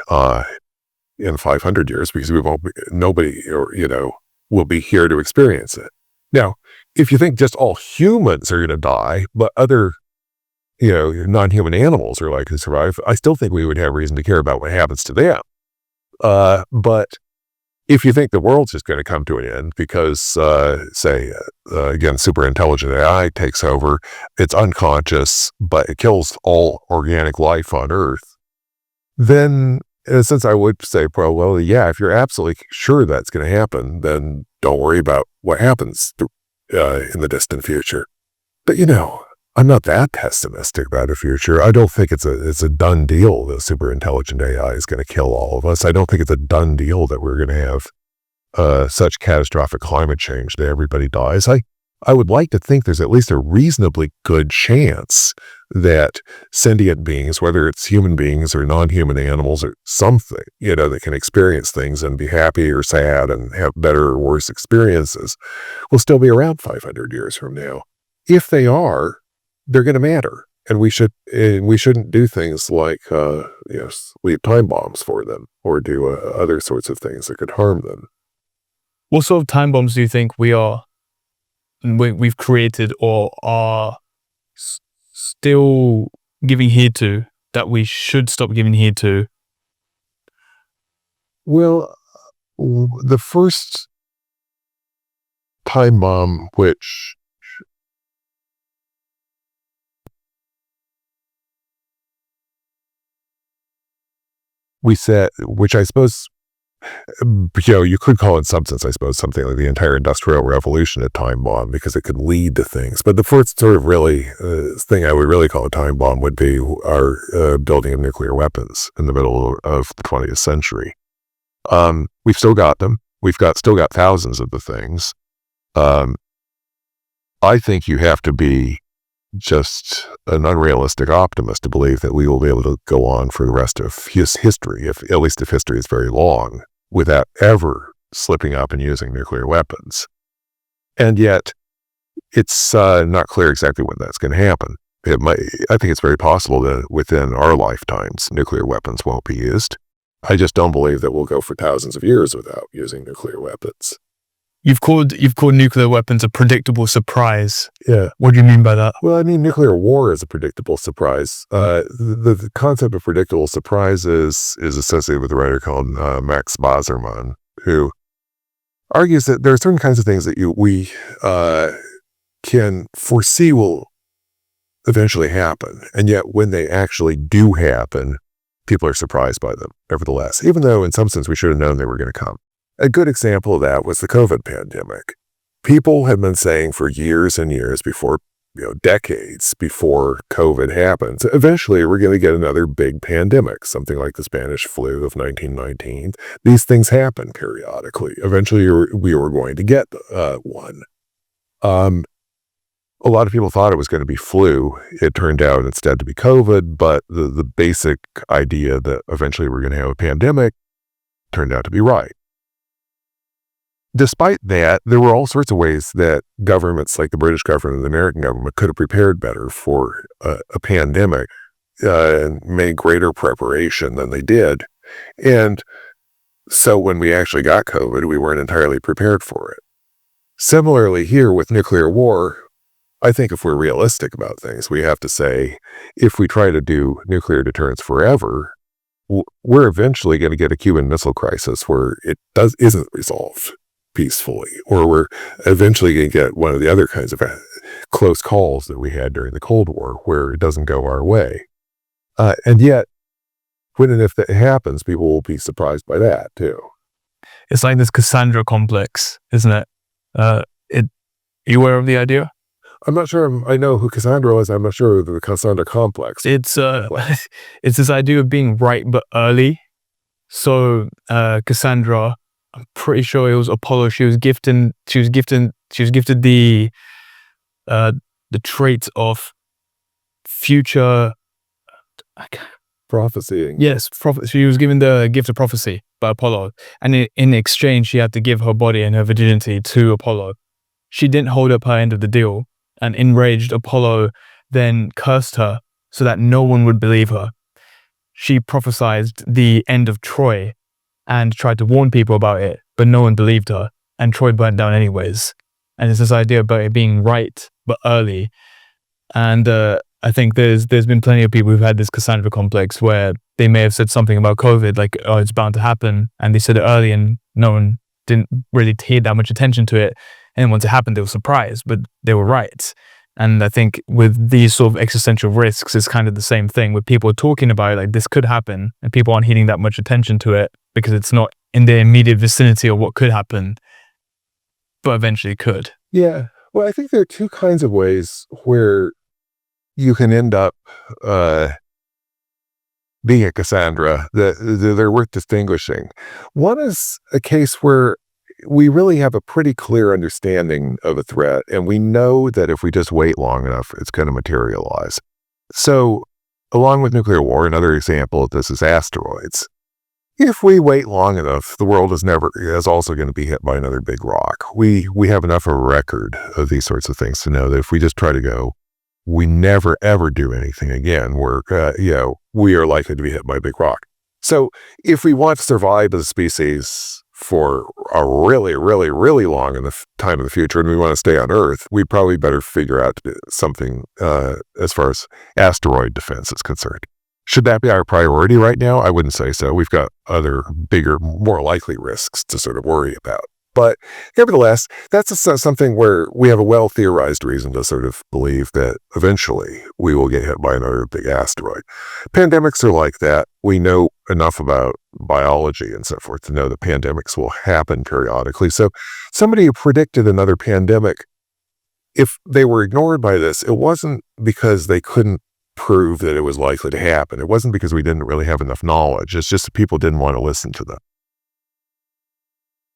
in 500 years, because nobody will be here to experience it. Now, if you think just all humans are going to die, but other, non-human animals are likely to survive, I still think we would have reason to care about what happens to them. But if you think the world's just going to come to an end because, again, super intelligent AI takes over, it's unconscious, but it kills all organic life on Earth, then in a sense I would say, well, yeah, if you're absolutely sure that's going to happen, then don't worry about what happens in the distant future. But, I'm not that pessimistic about the future. I don't think it's a done deal that super intelligent AI is going to kill all of us. I don't think it's a done deal that we're going to have such catastrophic climate change that everybody dies. I would like to think there's at least a reasonably good chance that sentient beings, whether it's human beings or non-human animals or something, that can experience things and be happy or sad and have better or worse experiences, will still be around 500 years from now. If they are, they're going to matter, and we shouldn't do things like leave time bombs for them or do other sorts of things that could harm them. What sort of time bombs do you think we've created or are still giving heed to, that we should stop giving heed to? Well, the first time bomb, which we set, which I suppose, you could call in substance, I suppose, something like the entire Industrial Revolution a time bomb, because it could lead to things. But the first sort of really thing I would really call a time bomb would be our building of nuclear weapons in the middle of the 20th century. We've still got them. We've still got thousands of the things. I think you have to be just an unrealistic optimist to believe that we will be able to go on for the rest of history, at least if history is very long, without ever slipping up and using nuclear weapons. And yet, it's not clear exactly when that's going to happen. I think it's very possible that within our lifetimes, nuclear weapons won't be used. I just don't believe that we'll go for thousands of years without using nuclear weapons. You've called nuclear weapons a predictable surprise. Yeah. What do you mean by that? Well, I mean, nuclear war is a predictable surprise. The concept of predictable surprise is associated with a writer called Max Bazerman, who argues that there are certain kinds of things that we can foresee will eventually happen, and yet when they actually do happen, people are surprised by them, nevertheless, even though in some sense we should have known they were going to come. A good example of that was the COVID pandemic. People have been saying for years and years before, decades before COVID happens, eventually we're going to get another big pandemic, something like the Spanish flu of 1919. These things happen periodically. Eventually we were going to get one. A lot of people thought it was going to be flu. It turned out instead to be COVID, but the basic idea that eventually we're going to have a pandemic turned out to be right. Despite that, there were all sorts of ways that governments like the British government and the American government could have prepared better for a pandemic and made greater preparation than they did. And so when we actually got COVID, we weren't entirely prepared for it. Similarly here with nuclear war, I think if we're realistic about things, we have to say, if we try to do nuclear deterrence forever, we're eventually going to get a Cuban Missile Crisis where it isn't resolved peacefully, or we're eventually going to get one of the other kinds of close calls that we had during the Cold War where it doesn't go our way. And yet, when and if that happens, people will be surprised by that too. It's like this Cassandra Complex, isn't it? Are you aware of the idea? I'm not sure. I know who Cassandra is. I'm not sure of the Cassandra Complex. It's it's this idea of being right but early. So Cassandra, I'm pretty sure it was Apollo. She was gifted the traits of future prophesying. Yes, she was given the gift of prophecy by Apollo, and in exchange, she had to give her body and her virginity to Apollo. She didn't hold up her end of the deal, and enraged, Apollo then cursed her so that no one would believe her. She prophesied the end of Troy and tried to warn people about it, but no one believed her, and Troy burnt down anyways. And it's this idea about it being right but early. And I think there's been plenty of people who've had this Cassandra complex where they may have said something about COVID, like, oh, it's bound to happen, and they said it early and no one didn't really pay that much attention to it. And once it happened, they were surprised, but they were right. And I think with these sort of existential risks, it's kind of the same thing with people talking about it, like this could happen, and people aren't heeding that much attention to it because it's not in their immediate vicinity of what could happen, but eventually could. Yeah. Well, I think there are two kinds of ways where you can end up being a Cassandra that they're worth distinguishing. One is a case where we really have a pretty clear understanding of a threat, and we know that if we just wait long enough, it's going to materialize. So, along with nuclear war, another example of this is asteroids. If we wait long enough, the world is also going to be hit by another big rock. We have enough of a record of these sorts of things to know that if we just try to go, we never ever do anything again. We are likely to be hit by a big rock. So, if we want to survive as a species for a really, really, really long in the time of the future, and we want to stay on Earth, we probably better figure out something as far as asteroid defense is concerned. Should that be our priority right now? I wouldn't say so. We've got other bigger, more likely risks to sort of worry about. But nevertheless, that's something where we have a well-theorized reason to sort of believe that eventually we will get hit by another big asteroid. Pandemics are like that. We know enough about biology and so forth to know that pandemics will happen periodically. So somebody who predicted another pandemic, if they were ignored by this, it wasn't because they couldn't prove that it was likely to happen. It wasn't because we didn't really have enough knowledge. It's just that people didn't want to listen to them.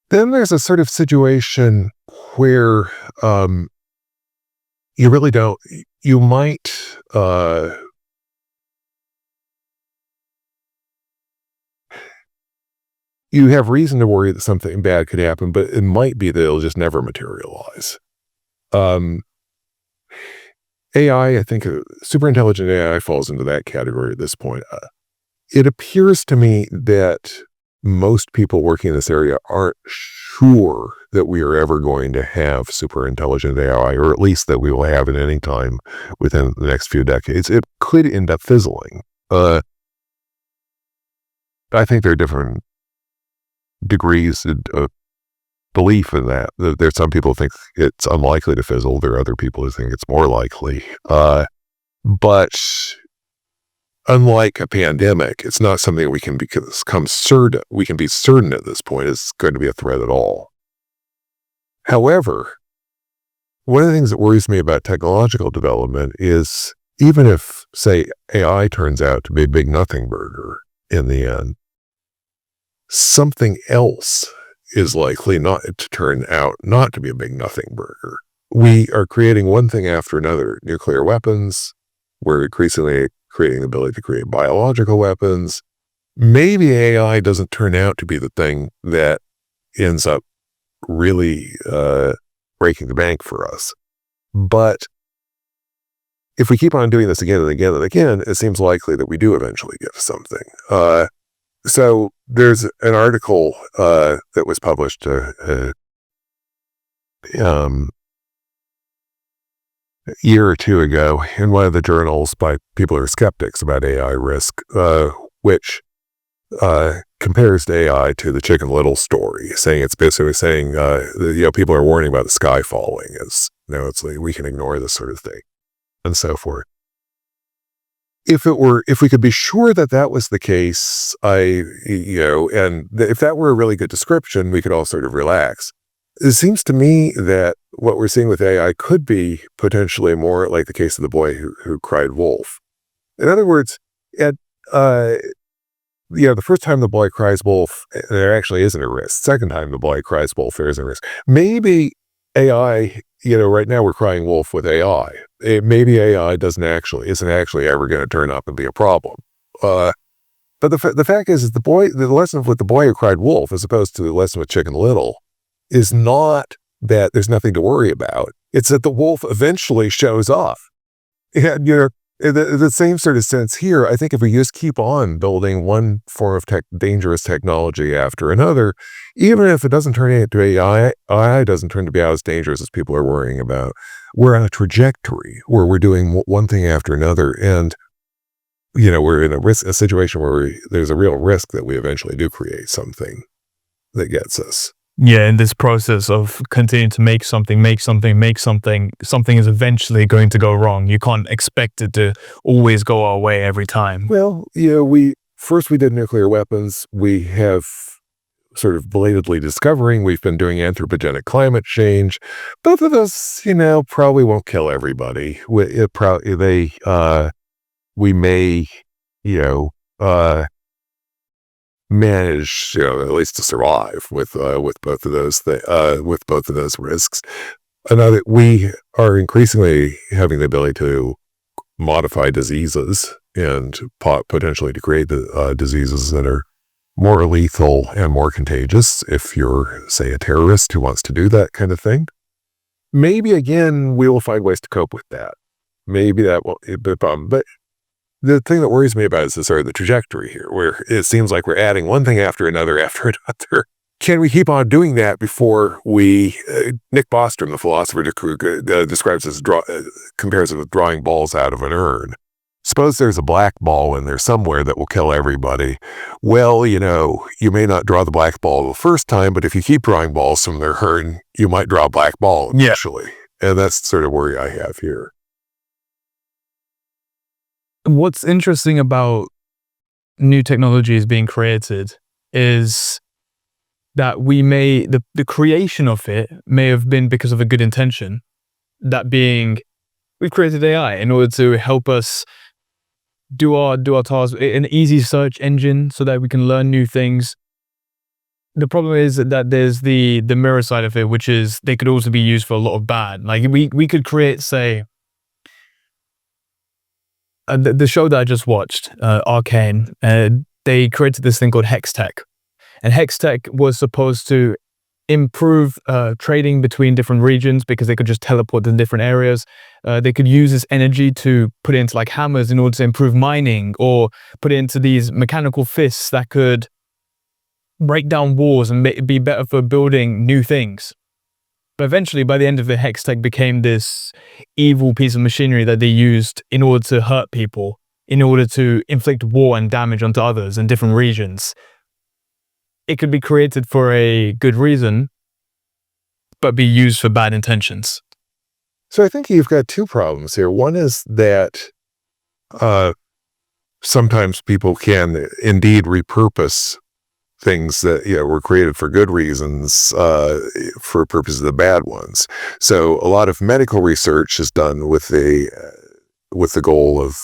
Then there's a sort of situation where you really don't, you might, you have reason to worry that something bad could happen, but it might be that it'll just never materialize. AI, I think super intelligent AI falls into that category at this point. It appears to me that most people working in this area aren't sure that we are ever going to have super intelligent AI, or at least that we will have it any time within the next few decades. It could end up fizzling. I think there are different degrees of belief in that. There's some people think it's unlikely to fizzle. There are other people who think it's more likely. But unlike a pandemic, it's not something we can become certain. We can be certain at this point is going to be a threat at all. However, one of the things that worries me about technological development is even if, say, AI turns out to be a big nothing burger in the end, something else is likely not to turn out not to be a big nothing burger. We are creating one thing after another. Nuclear weapons. We're increasingly creating the ability to create biological weapons. Maybe AI doesn't turn out to be the thing that ends up really breaking the bank for us. But if we keep on doing this again and again and again, it seems likely that we do eventually get to something. So there's an article that was published a year or two ago in one of the journals by people who are skeptics about AI risk, which compares the AI to the Chicken Little story, saying it's basically saying people are warning about the sky falling, as it's like we can ignore this sort of thing and so forth. if we could be sure that that was the case, if that were a really good description, we could all sort of relax. It seems to me that what we're seeing with AI could be potentially more like the case of the boy who cried wolf. In other words, the first time the boy cries wolf, there actually isn't a risk. Second time the boy cries wolf, there isn't a risk. Maybe AI, right now we're crying wolf with AI. Maybe AI isn't actually ever going to turn up and be a problem. But the fact is the lesson with the boy who cried wolf, as opposed to the lesson with Chicken Little, is not that there's nothing to worry about. It's that the wolf eventually shows off. And, in the same sort of sense here, I think if we just keep on building one form of dangerous technology after another, even if it doesn't turn into AI doesn't turn to be as dangerous as people are worrying about, we're on a trajectory where we're doing one thing after another. And, we're in a situation where there's a real risk that we eventually do create something that gets us. Yeah, in this process of continuing to make something is eventually going to go wrong. You can't expect it to always go our way every time. Well, we did nuclear weapons. We have sort of belatedly discovering we've been doing anthropogenic climate change. Both of those, probably won't kill everybody. We may, manage, at least to survive with both of those risks. Another, we are increasingly having the ability to modify diseases and potentially to create diseases that are more lethal and more contagious. If you're, say, a terrorist who wants to do that kind of thing, maybe again we will find ways to cope with that. Maybe that won't be a problem, but the thing that worries me about is sort of the trajectory here, where it seems like we're adding one thing after another after another. Can we keep on doing that before we, Nick Bostrom, the philosopher, describes this, compares it with drawing balls out of an urn. Suppose there's a black ball in there somewhere that will kill everybody. Well, you may not draw the black ball the first time, but if you keep drawing balls from their urn, you might draw a black ball eventually. Yeah. And that's the sort of worry I have here. What's interesting about new technologies being created is that the creation of it may have been because of a good intention. That being, we've created AI in order to help us do our tasks, an easy search engine so that we can learn new things. The problem is that there's the mirror side of it, which is they could also be used for a lot of bad. Like we could create, say, the show that I just watched, Arcane, they created this thing called Hextech. And Hextech was supposed to improve trading between different regions because they could just teleport to different areas. They could use this energy to put it into like hammers in order to improve mining, or put it into these mechanical fists that could break down walls and be better for building new things. But eventually, by the end of it, Hextech became this evil piece of machinery that they used in order to hurt people, in order to inflict war and damage onto others in different regions. It could be created for a good reason, but be used for bad intentions. So I think you've got two problems here. One is that sometimes people can indeed repurpose things that were created for good reasons for purposes of the bad ones. So a lot of medical research is done with the goal of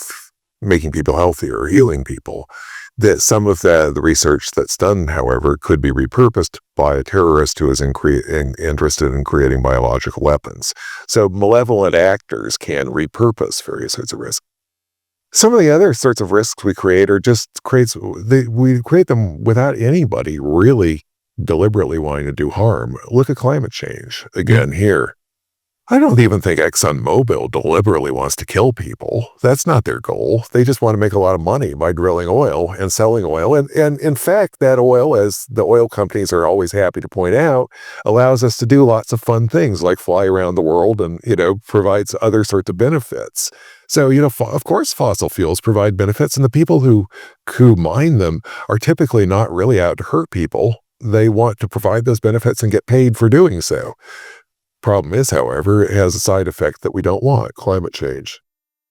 making people healthier or healing people. That some of the research that's done, however, could be repurposed by a terrorist who is interested in creating biological weapons. So malevolent actors can repurpose various sorts of risks. Some of the other sorts of risks we create are we create them without anybody really deliberately wanting to do harm. Look at climate change again here. I don't even think ExxonMobil deliberately wants to kill people. That's not their goal. They just want to make a lot of money by drilling oil and selling oil. And in fact, that oil, as the oil companies are always happy to point out, allows us to do lots of fun things like fly around the world and, provides other sorts of benefits. So, of course, fossil fuels provide benefits, and the people who mine them are typically not really out to hurt people. They want to provide those benefits and get paid for doing so. Problem is, however, it has a side effect that we don't want: climate change.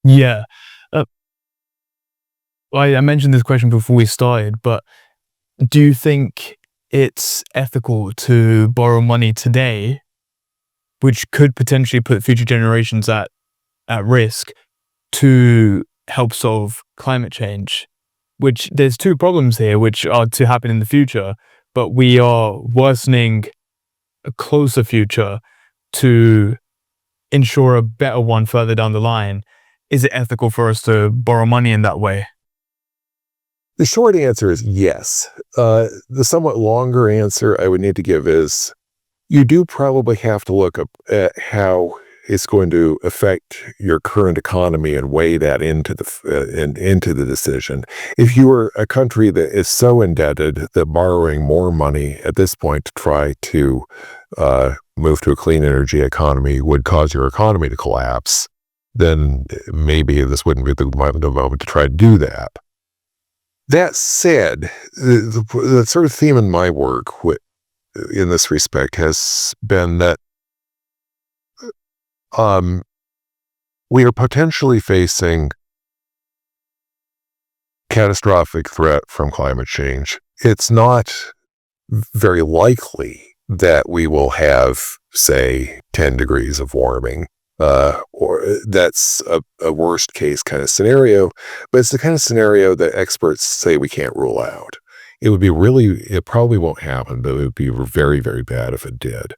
Yeah. I mentioned this question before we started, but do you think it's ethical to borrow money today, which could potentially put future generations at risk, to help solve climate change? Which there's two problems here, which are to happen in the future, but we are worsening a closer future to ensure a better one further down the line. Is it ethical for us to borrow money in that way? The short answer is yes. The somewhat longer answer I would need to give is you do probably have to look up at how it's going to affect your current economy and weigh that into the decision. If you are a country that is so indebted that borrowing more money at this point to try to move to a clean energy economy would cause your economy to collapse, then maybe this wouldn't be the moment to try to do that. That said, the sort of theme in my work in this respect has been that we are potentially facing catastrophic threat from climate change. It's not very likely that we will have, say, 10 degrees of warming, or that's a worst case kind of scenario, but it's the kind of scenario that experts say we can't rule out. It probably won't happen, but it would be very, very bad if it did.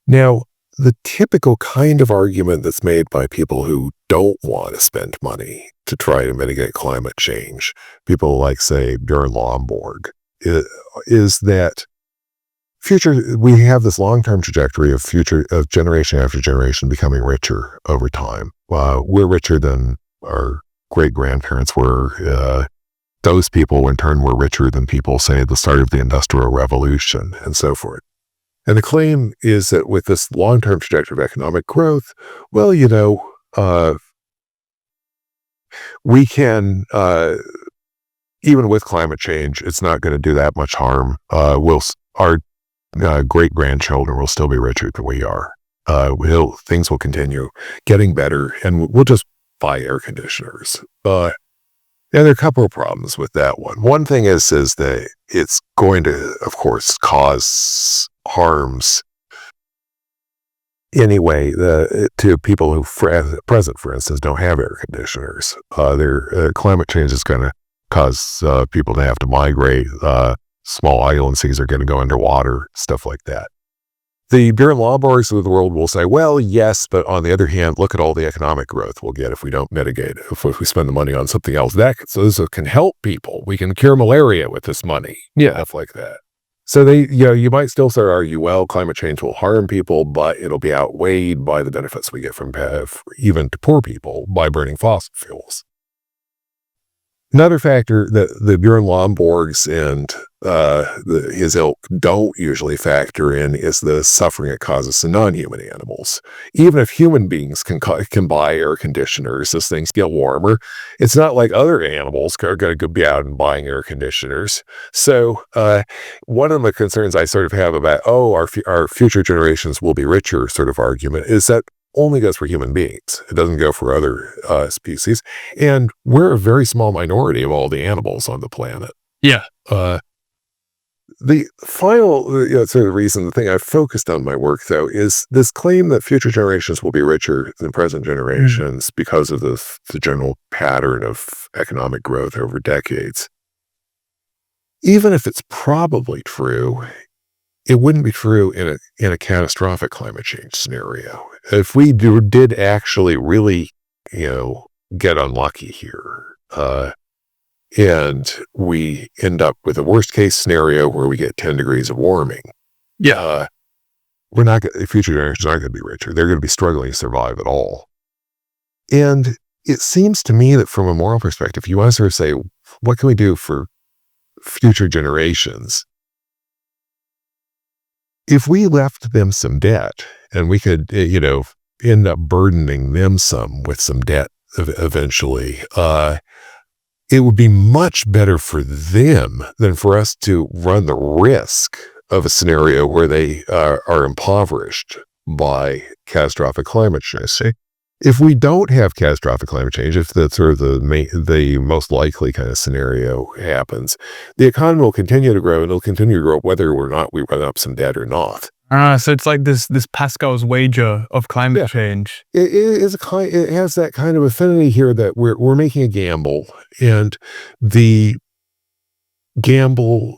Now, the typical kind of argument that's made by people who don't want to spend money to try to mitigate climate change, people like, say, Bjorn Lomborg, is that we have this long-term trajectory of generation after generation becoming richer over time. We're richer than our great-grandparents were. Those people, in turn, were richer than people, say, at the start of the Industrial Revolution, and so forth. And the claim is that with this long-term trajectory of economic growth, well, we can, even with climate change, it's not going to do that much harm. Our great-grandchildren will still be richer than we are. Things will continue getting better, and we'll just buy air conditioners. There are a couple of problems with that one. One thing is that it's going to, of course, cause harms anyway to people who, at present, for instance, don't have air conditioners. Climate change is going to cause people to have to migrate. Small islands are going to go underwater, stuff like that. The Bjorn Lomborgs of the world will say, well, yes, but on the other hand, look at all the economic growth we'll get if we don't mitigate, if we spend the money on something else. So this can help people. We can cure malaria with this money. Yeah, stuff like that. So you might still sort of argue, well, climate change will harm people, but it'll be outweighed by the benefits we get from even to poor people by burning fossil fuels. Another factor that the Bjorn Lomborgs and his ilk don't usually factor in is the suffering it causes to non-human animals. Even if human beings can buy air conditioners as things get warmer, it's not like other animals are going to be out and buying air conditioners. So one of the concerns I sort of have about, our future generations will be richer sort of argument is that only goes for human beings. It doesn't go for other species. And we're a very small minority of all the animals on the planet. Yeah. The final sort of reason, the thing I've focused on my work, though, is this claim that future generations will be richer than present generations because of the general pattern of economic growth over decades. Even if it's probably true, it wouldn't be true in a catastrophic climate change scenario. If we did actually really, get unlucky here, and we end up with a worst case scenario where we get 10 degrees of warming, future generations aren't going to be richer. They're going to be struggling to survive at all. And it seems to me that from a moral perspective, you want to sort of say, what can we do for future generations? If we left them some debt and we could, end up burdening them with some debt eventually, it would be much better for them than for us to run the risk of a scenario where they are impoverished by catastrophic climate change. if we don't have catastrophic climate change, if that's sort of the most likely kind of scenario happens, the economy will continue to grow, and it'll continue to grow whether or not we run up some debt or not. So it's like this Pascal's wager of climate change. It has that kind of affinity here that we're making a gamble, and the gamble,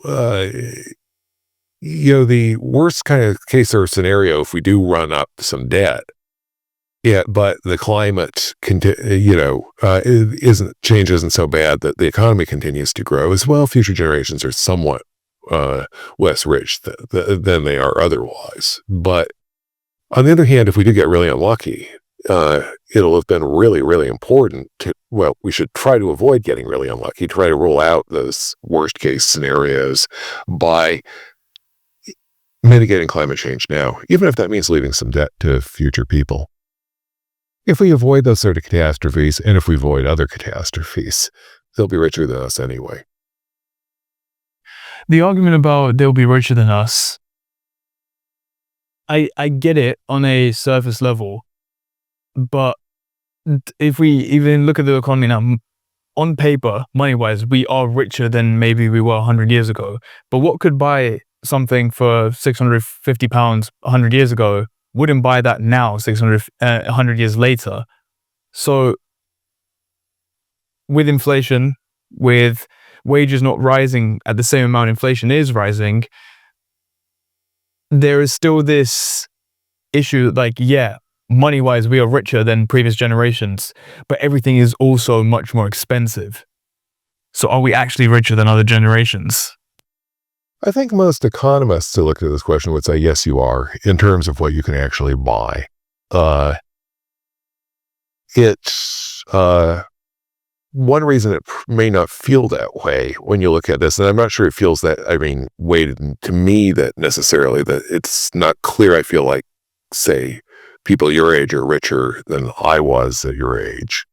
the worst kind of case or scenario, if we do run up some debt, but the climate, isn't so bad that the economy continues to grow as well. Future generations are somewhat less rich than they are otherwise. But on the other hand, if we do get really unlucky, it'll have been really, really important we should try to avoid getting really unlucky, try to rule out those worst case scenarios by mitigating climate change now, even if that means leaving some debt to future people. If we avoid those sort of catastrophes, and if we avoid other catastrophes, they'll be richer than us anyway. The argument about they'll be richer than us, I get it on a surface level, but if we even look at the economy now, on paper, money-wise, we are richer than maybe we were 100 years ago. But what could buy something for £650 100 years ago wouldn't buy that now, 100 years later. So with inflation, with wages not rising at the same amount inflation is rising, there is still this issue, money-wise, we are richer than previous generations, but everything is also much more expensive. So are we actually richer than other generations? I think most economists who look at this question would say, yes, you are, in terms of what you can actually buy. It's one reason it may not feel that way when you look at this, and I'm not sure it feels that, weighted to me that necessarily, that it's not clear. I feel like, say, people your age are richer than I was at your age,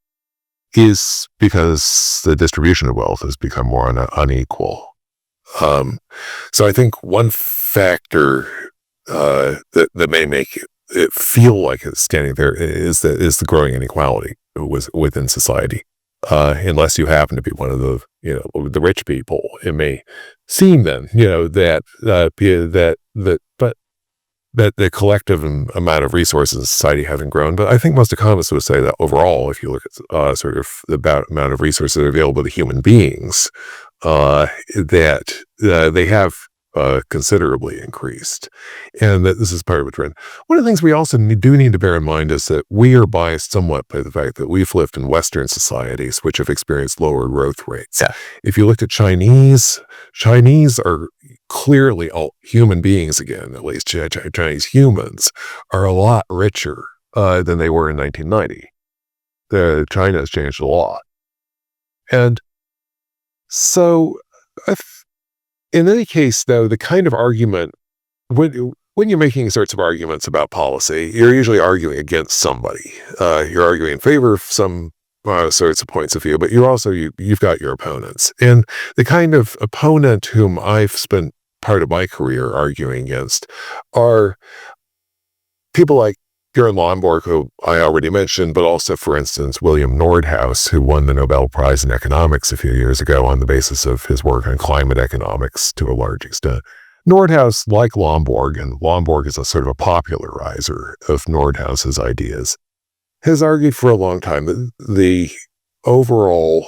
is because the distribution of wealth has become more unequal. So I think one factor that may make it feel like it's standing there is the growing inequality within society. Unless you happen to be one of the rich people, it may seem then that the collective amount of resources in society haven't grown. But I think most economists would say that overall, if you look at sort of the amount of resources that are available to human beings, that they have considerably increased, and that this is part of a trend. One of the things we also do need to bear in mind is that we are biased somewhat by the fact that we've lived in Western societies which have experienced lower growth rates. Yeah. If you looked at Chinese are clearly all human beings again, at least Chinese humans are a lot richer than they were in 1990. China has changed a lot. And so in any case, though, the kind of argument, when you're making sorts of arguments about policy, you're usually arguing against somebody. You're arguing in favor of some sorts of points of view, but you've got your opponents. And the kind of opponent whom I've spent part of my career arguing against are people like Bjorn Lomborg, who I already mentioned, but also, for instance, William Nordhaus, who won the Nobel Prize in Economics a few years ago on the basis of his work on climate economics to a large extent. Nordhaus, like Lomborg, and Lomborg is a sort of a popularizer of Nordhaus's ideas, has argued for a long time that the overall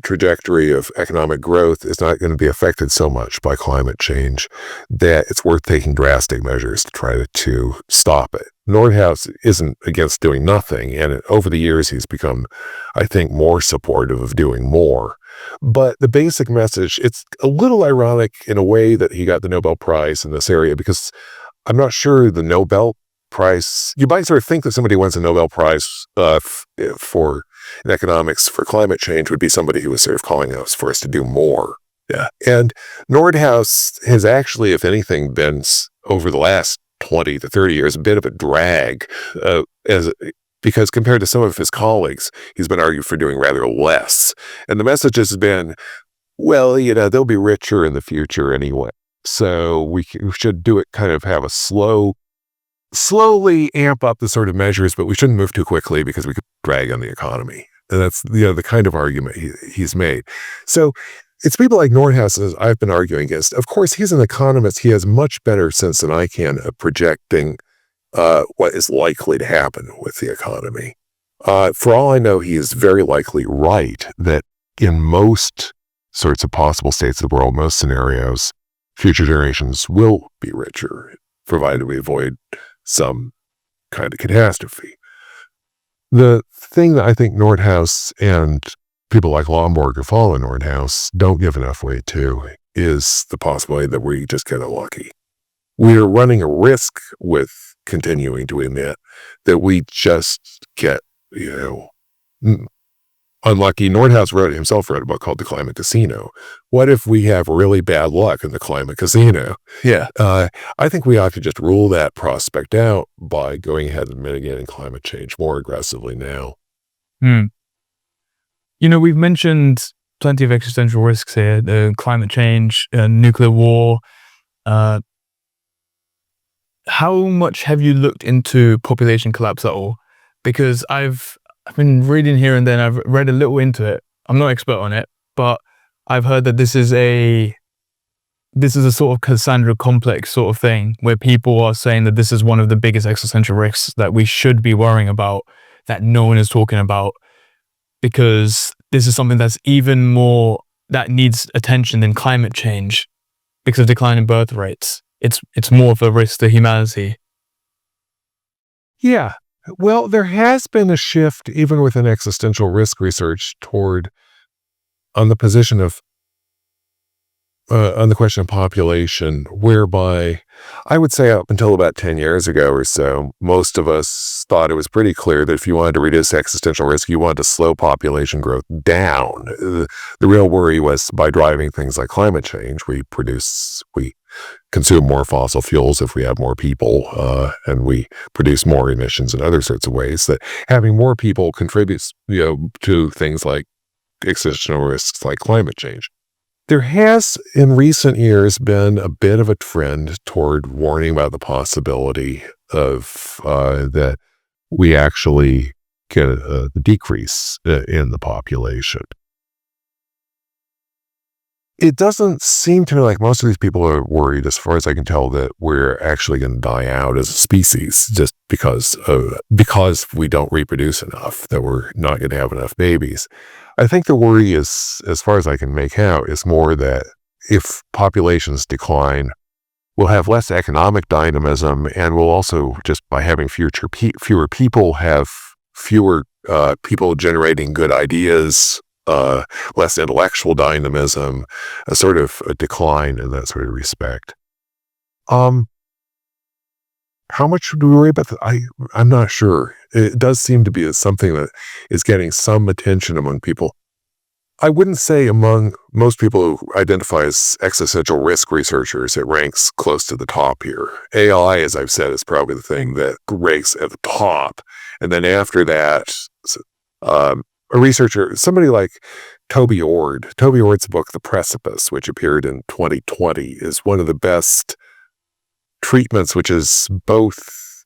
trajectory of economic growth is not going to be affected so much by climate change that it's worth taking drastic measures to try to stop it. Nordhaus isn't against doing nothing, and over the years he's become, I think, more supportive of doing more. But the basic message, it's a little ironic in a way that he got the Nobel Prize in this area, because I'm not sure the Nobel Prize, you might sort of think that somebody wins a Nobel Prize for in economics for climate change would be somebody who was sort of calling for us to do more. Yeah. And Nordhaus has actually, if anything, been over the last 20 to 30 years a bit of a drag, because compared to some of his colleagues, he's been arguing for doing rather less. And the message has been, well, they'll be richer in the future anyway. So we should do it, kind of have a slow slowly amp up the sort of measures, but we shouldn't move too quickly because we could drag on the economy. And that's the kind of argument he's made. So it's people like Nordhaus as I've been arguing against. Of course, he's an economist. He has much better sense than I can of projecting what is likely to happen with the economy. For all I know, he is very likely right that in most sorts of possible states of the world, most scenarios, future generations will be richer, provided we avoid some kind of catastrophe. The thing that I think Nordhaus and people like Lomborg who follow Nordhaus don't give enough weight to is the possibility that we just get unlucky. We are running a risk with continuing to emit that we just get, unlucky. Nordhaus himself wrote a book called The Climate Casino. What if we have really bad luck in the climate casino? Yeah. I think we ought to just rule that prospect out by going ahead and mitigating climate change more aggressively now. We've mentioned plenty of existential risks here, the climate change, nuclear war. How much have you looked into population collapse at all? Because I've been reading here and then, I've read a little into it. I'm not an expert on it, but I've heard that this is a sort of Cassandra Complex sort of thing, where people are saying that this is one of the biggest existential risks that we should be worrying about, that no one is talking about, because this is something that's even more, that needs attention than climate change, because of declining birth rates. It's more of a risk to humanity. Yeah. Well, there has been a shift, even within existential risk research, toward on the position of on the question of population, whereby I would say up until about 10 years ago or so, most of us thought it was pretty clear that if you wanted to reduce existential risk, you wanted to slow population growth down. The real worry was by driving things like climate change, we consume more fossil fuels if we have more people, and we produce more emissions in other sorts of ways, that having more people contributes, to things like existential risks like climate change. There has, in recent years, been a bit of a trend toward warning about the possibility of that we actually get a decrease in the population. It doesn't seem to me like most of these people are worried, as far as I can tell, that we're actually going to die out as a species just because we don't reproduce enough, that we're not going to have enough babies. I think the worry is, as far as I can make out, is more that if populations decline, we'll have less economic dynamism, and we'll also, just by having fewer people, have fewer people generating good ideas, less intellectual dynamism, a sort of a decline in that sort of respect. How much do we worry about that? I'm not sure. It does seem to be something that is getting some attention among people. I wouldn't say among most people who identify as existential risk researchers, it ranks close to the top here. AI, as I've said, is probably the thing that ranks at the top. And then after that, a researcher, somebody like Toby Ord. Toby Ord's book, The Precipice, which appeared in 2020, is one of the best treatments, which is both,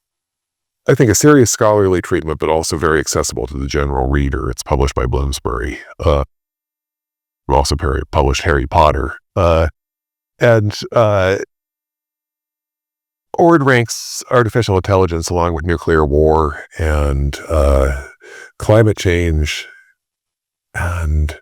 I think, a serious scholarly treatment, but also very accessible to the general reader. It's published by Bloomsbury. Also published Harry Potter. And Ord ranks artificial intelligence along with nuclear war and climate change, and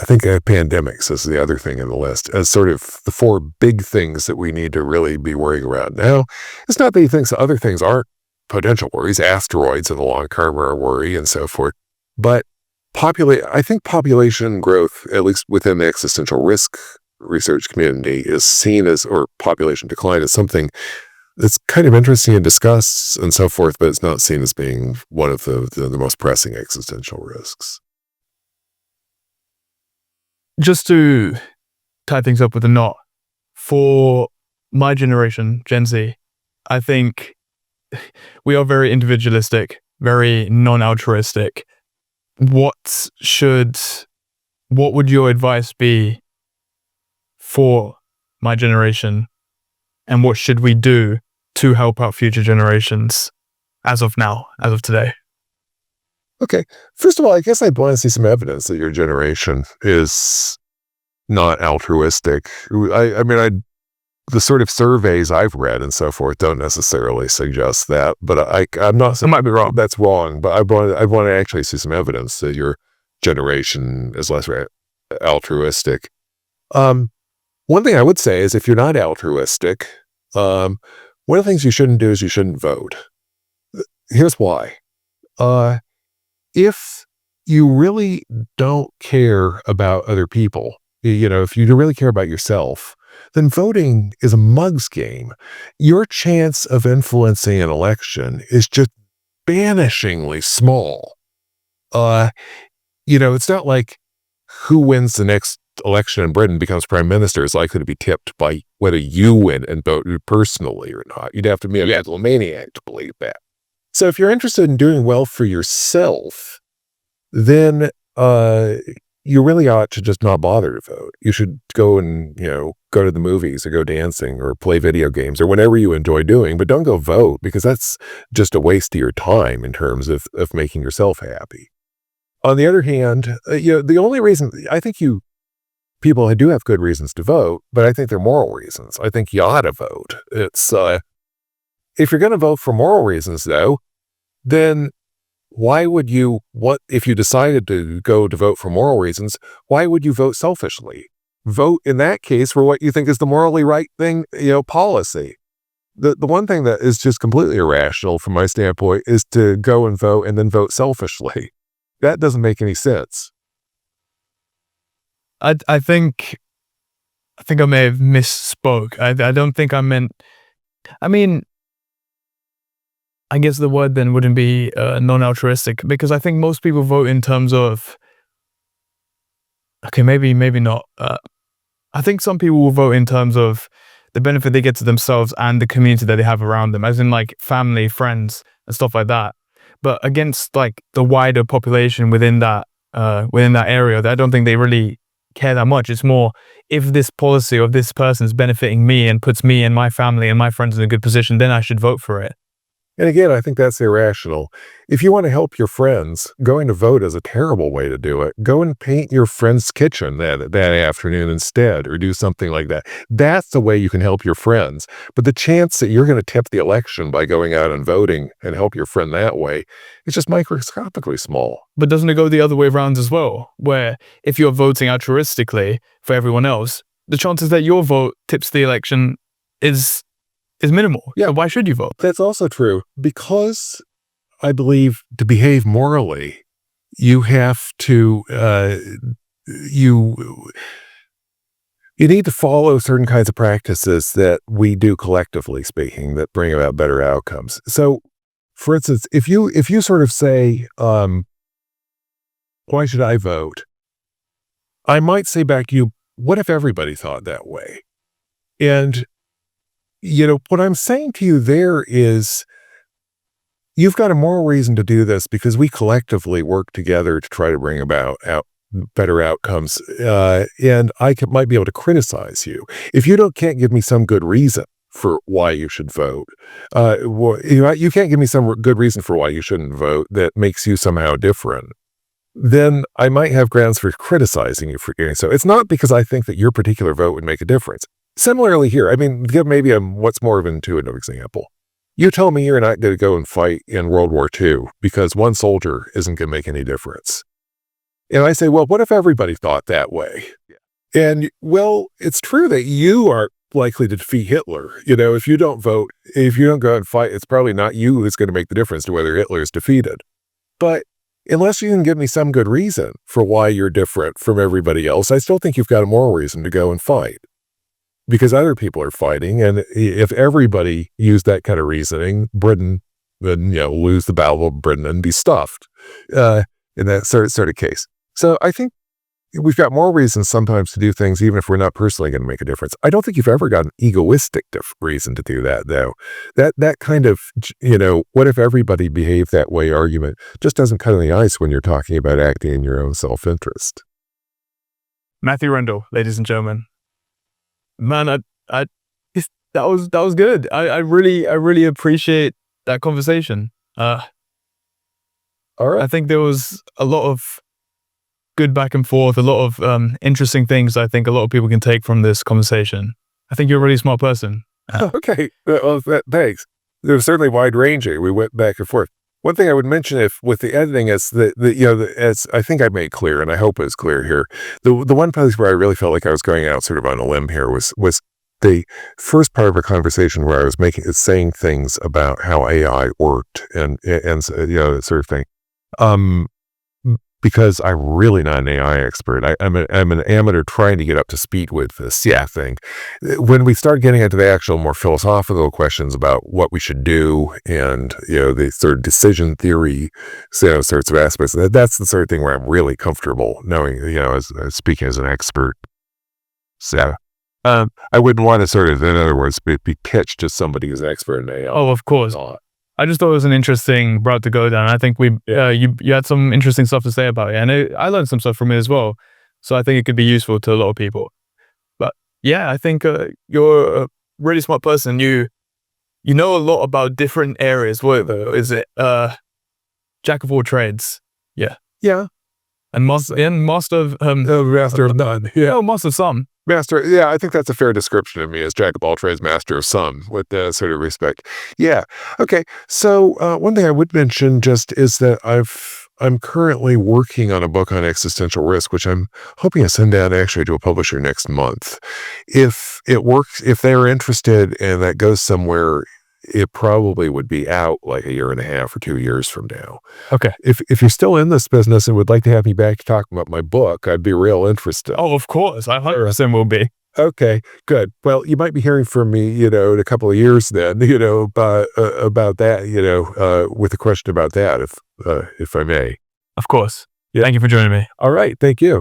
I think pandemics is the other thing in the list, as sort of the four big things that we need to really be worrying about now. It's not that he thinks other things aren't potential worries. Asteroids in the long term are a worry and so forth. But I think population growth, at least within the existential risk research community, is seen as, or population decline, as something that's kind of interesting to discuss and so forth, but it's not seen as being one of the most pressing existential risks. Just to tie things up with a knot, for my generation, Gen Z, I think we are very individualistic, very non-altruistic. What would your advice be for my generation, and what should we do to help out future generations as of now, as of today? Okay. First of all, I guess I'd want to see some evidence that your generation is not altruistic. The sort of surveys I've read and so forth don't necessarily suggest that, but I'm not saying I might be wrong. that's wrong, but I want to actually see some evidence that your generation is less altruistic. One thing I would say is if you're not altruistic, one of the things you shouldn't do is you shouldn't vote. Here's why. If you really don't care about other people, if you really care about yourself, then voting is a mug's game. Your chance of influencing an election is just vanishingly small. It's not like who wins the next election in Britain becomes prime minister is likely to be tipped by whether you win and vote personally or not. You'd have to be a megalomaniac to believe that. So if you're interested in doing well for yourself, then you really ought to just not bother to vote. You should go and, go to the movies or go dancing or play video games or whatever you enjoy doing, but don't go vote because that's just a waste of your time in terms of making yourself happy. On the other hand, the only reason I think people do have good reasons to vote, but I think they're moral reasons. I think you ought to vote. It's if you're going to vote for moral reasons, though, then why would you, if you decided to go to vote for moral reasons, why would you vote selfishly? Vote in that case for what you think is the morally right thing, policy. The one thing that is just completely irrational from my standpoint is to go and vote and then vote selfishly. That doesn't make any sense. I think I may have misspoke. I don't think I meant, I guess the word then wouldn't be non-altruistic, because I think most people vote in terms of, okay, maybe not. I think some people will vote in terms of the benefit they get to themselves and the community that they have around them, as in like family, friends, and stuff like that. But against like the wider population within that area, I don't think they really care that much. It's more, if this policy or this person is benefiting me and puts me and my family and my friends in a good position, then I should vote for it. And again, I think that's irrational. If you want to help your friends, going to vote is a terrible way to do it. Go and paint your friend's kitchen that afternoon instead, or do something like that. That's the way you can help your friends. But the chance that you're going to tip the election by going out and voting and help your friend that way is just microscopically small. But doesn't it go the other way around as well? Where if you're voting altruistically for everyone else, the chances that your vote tips the election is minimal. Yeah. So why should you vote? That's also true, because I believe to behave morally, you have to, you need to follow certain kinds of practices that we do collectively speaking that bring about better outcomes. So, for instance, if you sort of say, why should I vote? I might say back to you, what if everybody thought that way? And what I'm saying to you there is you've got a moral reason to do this because we collectively work together to try to bring about better outcomes. And I might be able to criticize you. If you can't give me some good reason for why you should vote, you can't give me some good reason for why you shouldn't vote that makes you somehow different, then I might have grounds for criticizing you for doing so. It's not because I think that your particular vote would make a difference. Similarly here, give maybe what's more of an intuitive example. You tell me you're not going to go and fight in World War II because one soldier isn't going to make any difference. And I say, well, what if everybody thought that way? And, well, it's true that you are likely to defeat Hitler. If you don't vote, if you don't go and fight, it's probably not you who's going to make the difference to whether Hitler is defeated. But unless you can give me some good reason for why you're different from everybody else, I still think you've got a moral reason to go and fight. Because other people are fighting, and if everybody used that kind of reasoning, Britain would, lose the Battle of Britain and be stuffed in that sort of case. So I think we've got more reasons sometimes to do things, even if we're not personally going to make a difference. I don't think you've ever got an egoistic reason to do that, though. That kind of, what if everybody behaved that way argument just doesn't cut on the ice when you're talking about acting in your own self-interest. Matthew Rendall, ladies and gentlemen. Man, that was good. I really appreciate that conversation. All I right. think there was a lot of good back and forth, a lot of interesting things I think a lot of people can take from this conversation. I think you're a really smart person. Okay. Well, thanks. It was certainly wide ranging. We went back and forth. One thing I would mention, if with the editing, is that as I think I made clear, and I hope it's clear here, the one place where I really felt like I was going out sort of on a limb here was the first part of a conversation where I was saying things about how AI worked and that sort of thing. Because I'm really not an AI expert. I'm an amateur trying to get up to speed with this thing. When we start getting into the actual more philosophical questions about what we should do and, the sort of decision theory, sorts of aspects, that's the sort of thing where I'm really comfortable knowing, as speaking as an expert. So, I wouldn't want to sort of, in other words, be pitched as somebody who's an expert in AI. Oh, of course. I just thought it was an interesting route to go down. I think you had some interesting stuff to say about it, and I learned some stuff from it as well. So I think it could be useful to a lot of people. But yeah, I think you're a really smart person. You know a lot about different areas. What is it? Jack of all trades. Yeah. Yeah. And master of Master of none. Yeah. Oh, master of some. Master, yeah, I think that's a fair description of me, as jack of all trades, master of some, with sort of respect. Yeah. Okay. So one thing I would mention just is that I'm currently working on a book on existential risk, which I'm hoping to send down actually to a publisher next month. If it works, if they're interested and that goes somewhere, it probably would be out like a year and a half or 2 years from now. Okay. If you're still in this business and would like to have me back to talk about my book, I'd be real interested. Oh, of course. I 100% will be. Okay, good. Well, you might be hearing from me, in a couple of years then, about that, with a question about that, if I may. Of course. Yeah. Thank you for joining me. All right. Thank you.